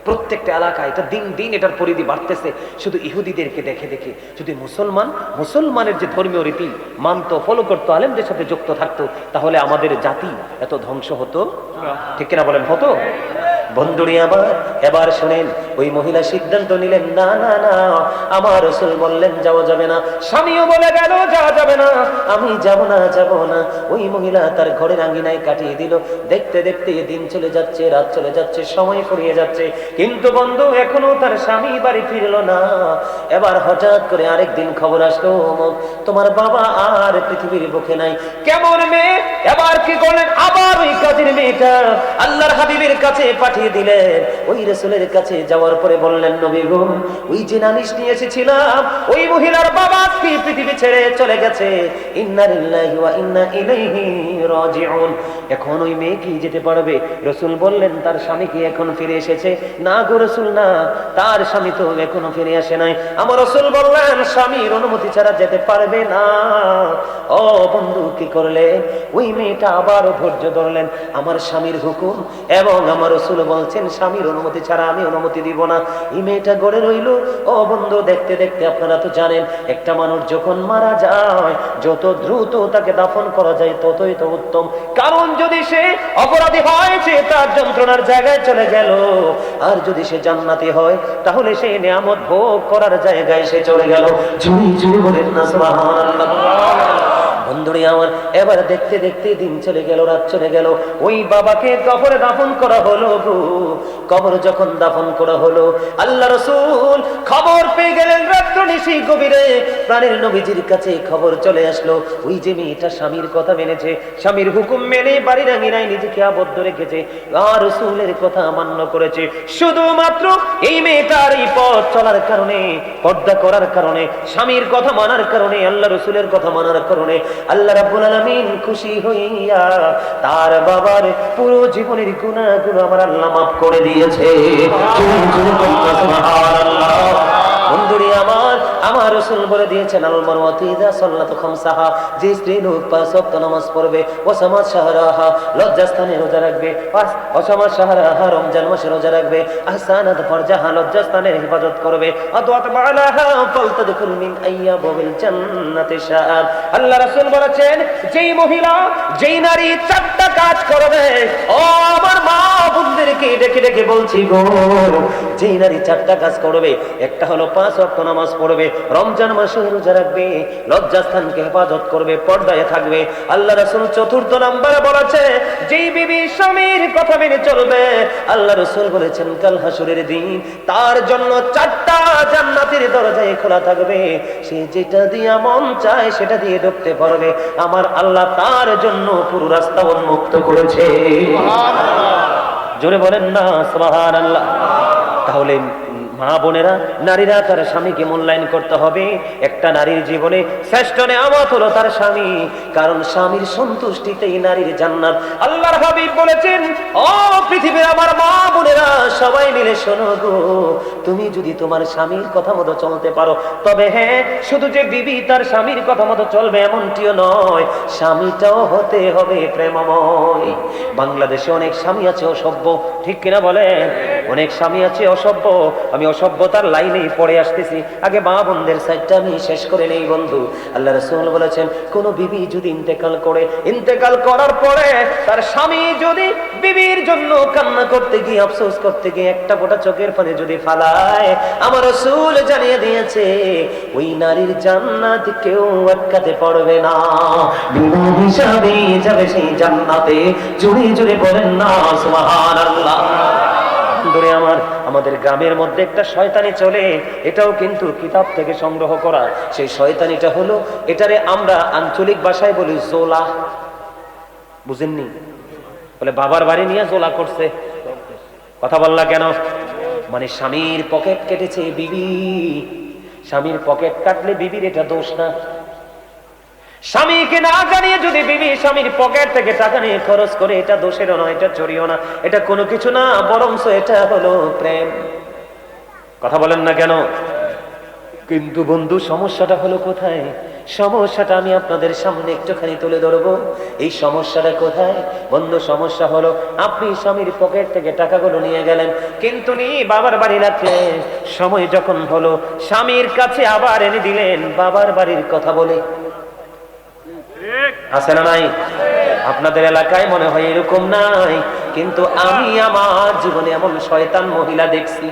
প্রত্যেকটা এলাকায় এটা দিন দিন এটার পরিধি বাড়তেছে। শুধু ইহুদিদেরকে দেখে দেখে যদি মুসলমানের যে ধর্মীয় রীতি মানত, ফলো করতো, আলেমদের সাথে যুক্ত থাকতো, তাহলে আমাদের জাতি এত ধ্বংস হতো? ঠিক কিনা বলেন, হতো? বন্ধুরি আমার, এবার শুনেন, ওই মহিলা সিদ্ধান্ত নিলেন, না না না, আমার রাসূল বললেন যাওয়া যাবে না। স্বামীও বলে গেল যাওয়া যাবে না, আমি যাব না। ওই মহিলা তার ঘরের আঙ্গিনায় কাটিয়ে দিল। দেখতে দেখতে দিন চলে যাচ্ছে, রাত চলে যাচ্ছে, সময় ফুরিয়ে যাচ্ছে, কিন্তু বন্ধু এখনো তার স্বামী বাড়ি ফিরলো না। এবার হঠাৎ করে আরেকদিন খবর আসলো, তোমার বাবা আর পৃথিবীর বুকে নাই। কেমন মেয়ে! এবার কি করলেন? আবার ওই কাজের মেয়েটা আল্লাহর হাবিবের কাছে পাঠিয়ে দিলেন। ওই রাসূলের কাছে যাওয়ার পরে বললেন, নবী গো, ওই যে নালিশ নিয়ে এসেছিলাম, ওই মহিলার বাবা কি পৃথিবী ছেড়ে চলে গেছে। ইন্না লিল্লাহি ওয়া ইন্না ইলাইহি রাজিউন। এখন ওই মেয়ে কি যেতে পারবে? রাসূল বললেন, তার স্বামী কি এখন ফিরে এসেছে? না গো রাসূল, না, তার স্বামী তো এখনো ফিরে আসে নাই। আমার রাসূল বললেন, স্বামীর অনুমতি ছাড়া যেতে পারবে না। ও বন্ধু, কি করলেন? ওই মেয়েটা আবারও ধৈর্য ধরলেন, আমার স্বামীর হুকুম এবং আমার রাসূল বলছেন স্বামীর অনুমতি ছাড়া আমি অনুমতি দিব দিব না। এই মেয়েটা গড়ে রইল। ও বন্ধু, দেখতে দেখতে আপনারা তো জানেন, একটা মানুষ যখন মারা যায় যত দ্রুত তাকে দাফন করা যায় ততই তো উত্তম। কারণ যদি সে অপরাধী হয় সে তার যন্ত্রণার জায়গায় চলে গেল, আর যদি সে জান্নাতি হয় তাহলে সে নিয়ামত ভোগ করার জায়গায় সে চলে গেল। জুড়ি জুড়ি বলেন না সুবহানাল্লাহ। বন্ধুরে আমার, এবার দেখতে দেখতে দিন চলে গেল, রাত চলে গেল। ওই বাবাকে কবরে দাফন করা হলো গো। কবর যখন দাফন করা হলো, আল্লাহ রাসূল খবর পেয়ে গেলেন রাত্র নিশি গভীরে। প্রাণের নবীজির কাছে খবর চলে আসলো, ওই যে মেয়েটা স্বামীর কথা মেনেছে, স্বামীর হুকুম মেনে বাড়ির আঙিনায় নিজেকে আবদ্ধ রেখেছে, আর রাসূলের কথা মান্য করেছে। শুধুমাত্র এই মেয়েটার এই পথ চলার কারণে, পর্দা করার কারণে, স্বামীর কথা মানার কারণে, আল্লাহ রাসূলের কথা মানার কারণে আল্লাহ রাব্বুল আলামিন খুশি হইয়া তার বাবার পুরো জীবনের গুনাহগুলো আমার আল্লাহ মাফ করে দিয়েছে। সুবহানাল্লাহ। বন্ধুরে আমার রাসূল বলে দিয়েছেন, আল মারওয়াতু ইযা সাল্লাত খামসাহা, যে স্ত্রী লোক 5 ওয়াক্ত নামাজ পড়বে, ওয়াসামাত শাহরাহা, লজ্জাস্থানে রোজা রাখবে, ওয়াসামাত শাহরাহা, রমজান মাসে রোজা রাখবে, আহসানাত ফারজাহা, লজ্জাস্থানের হিফাজত করবে, আদওয়াত বালাহা ফালতাদখুল মিন আইয়াবিল জান্নাতি শাআব। আল্লাহ রাসূল বলেছেন, যেই মহিলা, যেই নারী 4টা কাজ করবে, ও আমার মা বোনদেরকে ডেকে ডেকে বলছি গো, যেই নারী 4টা কাজ করবে, একটা হলো 5 ওয়াক্ত নামাজ পড়বে, রমজান মাসে রোজা রাখবে, লজ্জাস্থানকে হেফাজত করবে, পর্দায় থাকবে। আল্লাহ রাসূল 4র্থ নম্বরে বলেছে, যেই বিবি স্বামীর কথা মেনে চলবে, আল্লাহ রাসূল বলেছেন কাল হাসরের দিন তার জন্য 4টা জান্নাতের দরজায় খোলা থাকবে, সে যেটা দিয়ে মন চায় সেটা দিয়ে ঢুকতে পারবে। আমার আল্লাহ তার জন্য পুরো রাস্তা উন্মুক্ত করেছে। জোরে বলেন না সুবহানাল্লাহ। তাহলে মা বোনেরা, নারীরা তার স্বামীকে মূল্যায়ন করতে হবে। একটা নারীর জীবনে শ্রেষ্ঠ নেয়ামত হলো তার স্বামী, কারণ স্বামীর সন্তুষ্টিতেই নারীর জান্নাত। আল্লাহর হাবিব বলেছেন, ও পৃথিবীর আমার মা বোনেরা, সবাই মিলে শোনো গো, তুমি যদি তোমার স্বামীর কথা মতো চলতে পারো, তবে হ্যাঁ, শুধু যে বিবি তার স্বামীর কথা মতো চলবে এমনটিও নয়, স্বামীটাও হতে হবে প্রেমময়। বাংলাদেশে অনেক স্বামী আছে অসভ্য, ঠিক কিনা বলেন? অনেক স্বামী আছে অসভ্য। আমি অসভ্যতার লাইনেই পড়ে আসতেছি, আগে মা বোনদের সাইডটা আমি শেষ করে নেই বন্ধু। আল্লাহ রাসূল বলেছেন, কোন বিবি যদি ইন্তেকাল করে, ইন্তেকাল করার পরে তার স্বামী যদি বিবির জন্য কান্না করতে গিয়ে, আফসোস করতে গিয়ে একটা ফোঁটা চোখের পানি যদি ফালায়, আমার রাসূল জানিয়ে দিয়েছে ওই নারীর জান্নাত কেউ আটকাতে পারবে না, বিনা হিসাবে যাবে সেই জান্নাতে। জোরে জোরে বলেন না সুবহানাল্লাহ। ধরে আমাদের গ্রামের মধ্যে একটা শয়তানি চলে, এটাও কিন্তু কিতাব থেকে সংগ্রহ করা। সেই শয়তানিটা হলো, এটারে আমরা আঞ্চলিক ভাষায় বলি জোলা। বুঝেননি? বলে বাবার বাড়ি নিয়ে জোলা করছে। কথা বললা কেন? মানে স্বামীর পকেট কেটেছে বিবি। স্বামীর পকেট কাটলে বিবির এটা দোষ না। স্বামীকে না জানিয়ে যদি বিবি স্বামীর পকেট থেকে টাকা নিয়ে খরচ করে, এটা দোষেরও নয়, এটা চুরিও না, এটা কোনো কিছু না, বরং এটা হলো প্রেম। কথা বলেন না কেন? কিন্তু বন্ধু, সমস্যাটা হলো কোথায়? সমস্যাটা আমি আপনাদের সামনে একটুখানি তুলে ধরবো। এই সমস্যাটা কোথায় বন্ধু? সমস্যা হলো, আপনি স্বামীর পকেট থেকে টাকাগুলো নিয়ে গেলেন, কিন্তু নিয়ে বাবার বাড়ি রাখলেন। সময় যখন হলো স্বামীর কাছে আবার এনে দিলেন বাবার বাড়ির কথা বলে। আছে না নাই? আপনাদের এলাকায় মনে হয় এরকম নাই, কিন্তু আমি আমার জীবনে এমন শয়তান মহিলা দেখছি।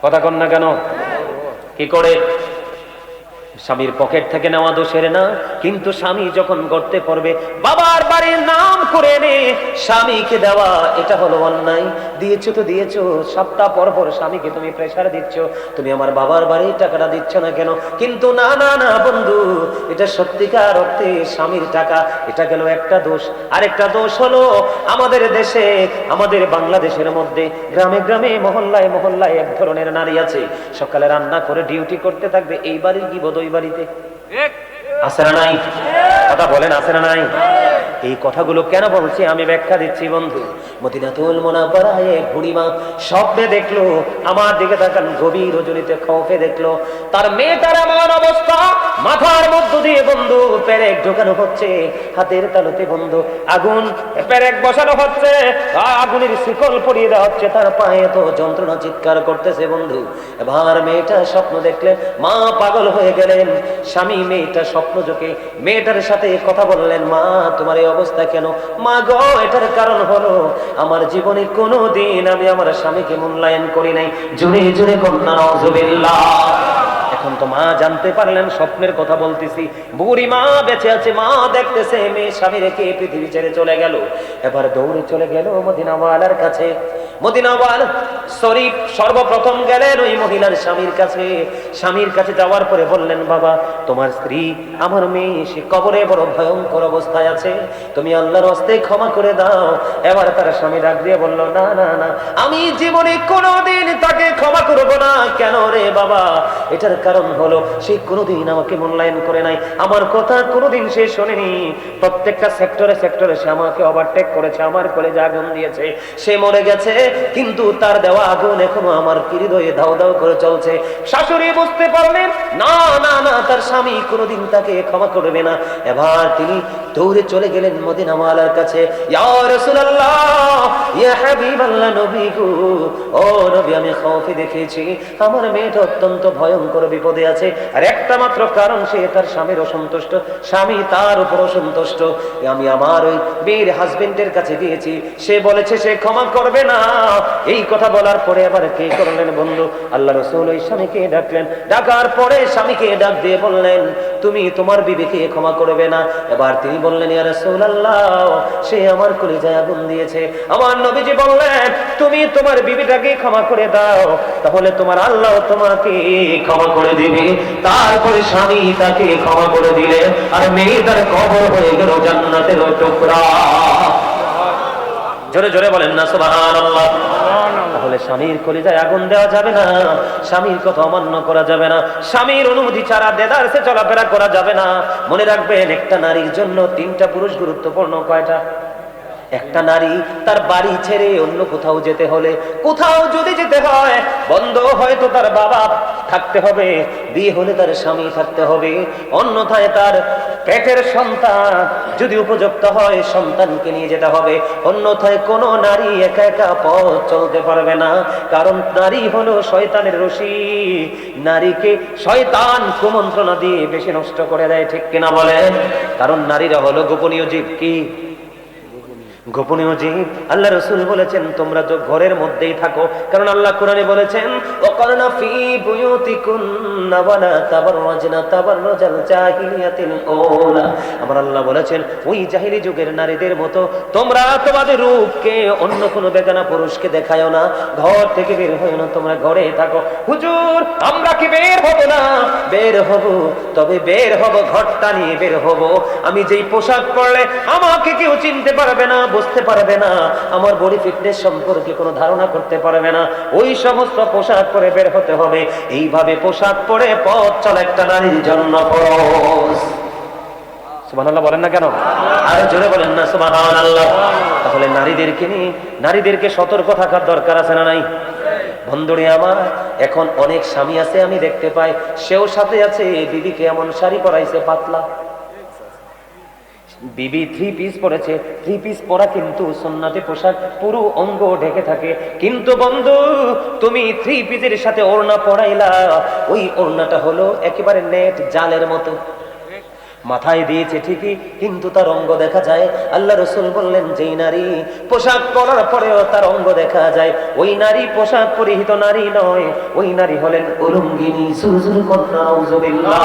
কথা কন না কেন? কি করে? স্বামীর পকেট থেকে নেওয়া দোষের না, কিন্তু স্বামী যখন গড়তে পড়বে বাবার বাড়ির নাম করে নে স্বামীকে দেওয়া, এটা হলো অন্যায়। দিয়েছো তো দিয়েছো, সপ্তাহ পর পর স্বামীকে তুমি প্রেসার দিচ্ছ, তুমি আমার বাবার বাড়ির টাকাটা দিচ্ছ না কেন? কিন্তু না না না বন্ধু, এটা সত্যিকার অর্থে স্বামীর টাকা। এটা গেল একটা দোষ। আরেকটা দোষ হলো, আমাদের দেশে, আমাদের বাংলাদেশের মধ্যে গ্রামে গ্রামে, মহল্লায় মহল্লায় এক ধরনের নারী আছে, সকালে রান্না করে ডিউটি করতে থাকবে, এই বাড়ির কি বোধ ওই বাড়িতে। আছে না নাই? কথা বলেন, আছে না নাই? এই কথাগুলো কেন বলছি আমি ব্যাখ্যা দিচ্ছি বন্ধু। মদিনাতুল মুনাওয়ারায় এক বুড়িমা স্বপ্নে দেখলো, আমার দিকে তাকান, গভীর রজনীতে খৌফে দেখলো তার মেয়েটার এমন অবস্থা, মাথার মধ্য দিয়ে বন্ধু পেরেক ঢোকানো হচ্ছে, হাতের তালুতে বন্ধু আগুন পেরেক বসানো হচ্ছে, আগুনের শিকল পরিয়ে দেওয়া হচ্ছে, তার পায়ে তো যন্ত্রণা, চিৎকার করতেছে বন্ধু। এবার মেয়েটা স্বপ্ন দেখলেন, মা পাগল হয়ে গেলেন। স্বামী মেয়েটা স্বপ্ন যোগে মেয়েটার সাথে কথা বললেন, মা তোমার এই অবস্থা কেন? মা গো, এটার কারণ হলো আমার জীবনে কোনোদিন আমি আমার স্বামীকে মূল্যায়ন করি নাই। জোরে জোরে কন্যা নাউজুবিল্লাহ। এখন তো মা জানতে পারলেন স্বপ্নের কথা বলতেছি, বুড়ি মা বেঁচে আছে, মা দেখতেছে মেয়ে স্বামী রেখে পৃথিবী ছেড়ে চলে গেল। এবার দৌড়ে চলে গেল মদিনাওয়ালার কাছে। মদিনাওয়ালা শরীফ সর্বপ্রথম গেলেন ওই মহিলার স্বামীর কাছে। স্বামীর কাছে যাওয়ার পরে বললেন, বাবা তোমার স্ত্রী আমার মেয়ে সে কবরে বড় ভয়ঙ্কর অবস্থায় আছে, তুমি আল্লাহর হস্তে ক্ষমা করে দাও। এবার তার স্বামী ডাক দিয়ে বলল, না না না, আমি জীবনে কোনোদিন তাকে ক্ষমা করবো না। কেন রে বাবা? এটার কারণ হলো সে কোনোদিন আমাকে মূল্যায়ন করে নাই, আমার কথা কোনোদিন সে শোনেনি। প্রত্যেকটা সেক্টরে সেক্টরে সে আমাকে ওভারটেক করেছে, আমার কলেজে আগুন দিয়েছে, সে মরে গেছে, কিন্তু তার দেওয়া আগুন এখনো আমার হৃদয়ে দাউ দাউ করে চলছে। শাশুড়ি বুঝতে পারলেন না না না, তার স্বামী কোনোদিন তাকে ক্ষমা করবে না। এবার তিনি দৌড়ে চলে গেলেন মদিনাওয়ালার কাছে। ইয়া রাসূলুল্লাহ, ইয়া হাবিবাল্লাহ, নবী গো, ও নবী, আমি খৌফে দেখেছি আমার মেয়েটা অত্যন্ত ভয়ঙ্কর বিপদে আছে, আর একটা মাত্র কারণ সে তার স্বামীর অসন্তুষ্ট, স্বামী তার উপর অসন্তুষ্ট। আমি আমার ওই বীর হাজবেন্ডের কাছে গিয়েছি, সে বলেছে সে ক্ষমা করবে না। এই কথা বলার পরে আবার কে করলেন বন্ধু? আল্লাহ রাসূল ওই স্বামীকে ডাকলেন, ডাকার পরে স্বামীকে ডাক দিয়ে বললেন, তুমি তোমার বিবিকে ক্ষমা করবে না? এবার তিনি বললেন, ইয়া রাসূলুল্লাহ, সে আমার কলিজায় আগুন দিয়েছে। আমার নবীজি বললেন, তুমি তোমার বিবিটাকে ক্ষমা করে দাও, তাহলে তোমার আল্লাহ তোমাকে ক্ষমা করে দিবে। তারপরে স্বামী তাকে ক্ষমা করে দিলেন, আর মেয়ে তার কবর হয়ে গেল জান্নাতের টুকরা। জোরে জোরে বলেন না সুবহানাল্লাহ। তাহলে স্বামীর কলিজায় আগুন দেওয়া যাবে না, স্বামীর কথা অমান্য করা যাবে না, স্বামীর অনুমতি ছাড়া দেদারসে চলাফেরা করা যাবে না। মনে রাখবেন, একটা নারীর জন্য তিনটা পুরুষ গুরুত্বপূর্ণ। কয়টা? একটা নারী তার বাড়ি ছেড়ে অন্য কোথাও যেতে হলে, কোথাও যদি যেতে হয়, বন্ধ হয়তো তার বাবা থাকতে হবে, বিয়ে হলে তার স্বামী থাকতে হবে, অন্যথায় তার পেটের সন্তান যদি উপযুক্ত হয় সন্তানকে নিয়ে যেতে হবে, অন্যথায় কোনো নারী একা একা পথ চলতে পারবে না। কারণ নারী হলো শয়তানের রশি, নারীকে শয়তান কুমন্ত্রণা দিয়ে বেশি নষ্ট করে দেয়, ঠিক কিনা বলেন? কারণ নারীরা হলো গোপনীয় জীব। কি গোপনীয় জীব? আল্লাহ রাসূল বলেছেন তোমরা তো ঘরের মধ্যেই থাকো, কারণ আল্লাহ কোরআনে বলেছেন, ওয়াকারনা ফি বুয়ুতিকুন্না ওয়ালা তাবাররাজনা তাবাররুজাল জাহিলিয়াতিল আউলা। আমার আল্লাহ বলেছেন, ওই জাহিলি যুগের নারীদের মতো তোমরা তোমাদের রূপকে অন্য কোনো বেগানা পুরুষকে দেখায়ও না, ঘর থেকে বের হয়ো না, তোমরা ঘরে থাকো। হুজুর, আমরা কি বের হব না? বের হব, তবে বের হব ঘরটা নিয়ে বের হব। আমি যেই পোশাক পরলে আমাকে কেউ চিনতে পারবে না, বুঝতে পারবে না, আমার বডি ফিটনেস সম্পর্কে কোনো ধারণা করতে পারবে না, ওই সমস্ত পোশাক পরে বের হতে হবে। এইভাবে পোশাক পরে পথ চলা একটা নারীর জন্য ফরজ। সুবহানাল্লাহ বলেন না কেন? আর জোরে বলেন না সুবহানাল্লাহ। তাহলে নারীদেরকে সতর্ক থাকার দরকার আছে না নাই? বন্ধুরে আমার, এখন অনেক স্বামী আছে আমি দেখতে পাই, সেও সাথে আছে বিবিকে এমন শাড়ি পরাইছে পাতলা, বিবি থ্রি পিস পরেছে, থ্রি পিস পরা কিন্তু সুন্নাতে পোশাক, পুরো অঙ্গ ঢেকে থাকে, কিন্তু বন্ধু তুমি থ্রি পিসের সাথে ওড়না পরাইলা, ওই ওড়নাটা হলো একেবারে নেট জালের মতো, মাথায় দিয়েছে ঠিকই, কিন্তু তার অঙ্গ দেখা যায়। আল্লাহ রাসূল বললেন, যেই নারী পোশাক পরার পরেও তার অঙ্গ দেখা যায়, ওই নারী পোশাক পরিহিত নারী নয়, ওই নারী হলেন উলঙ্গিনী। সুরজুর কন্যা, নাউজুবিল্লাহ।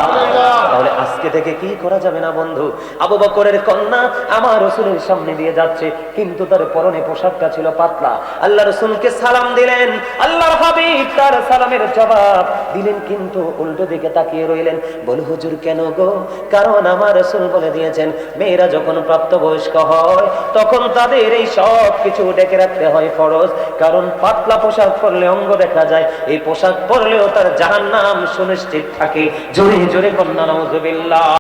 তাহলে আজকে থেকে কি করা যাবে না বন্ধু? আবু বকরের কন্যা আমার রাসূলের সামনে দিয়ে যাচ্ছে, কিন্তু তার পরনে পোশাকটা ছিল পাতলা। আল্লাহ রাসূলকে সালাম দিলেন, আল্লাহর হাবিব তার সালামের জবাব দিলেন, কিন্তু উল্টো দিকে তাকিয়ে রইলেন। বল হুজুর কেন গো? কারণ আমার রাসূল বলে দিয়েছেন, মেয়েরা যখন প্রাপ্তবয়স্ক হয় তখন তাদের এই সব কিছু ঢেকে রাখতে হয়, ফরজ। কারণ পাতলা পোশাক পরলে অঙ্গ দেখা যায়, এই পোশাক পরলেও তার জাহান্নাম সুনিশ্চিত থাকে। জোরে জোরে কন্যা নাউজুবিল্লাহ।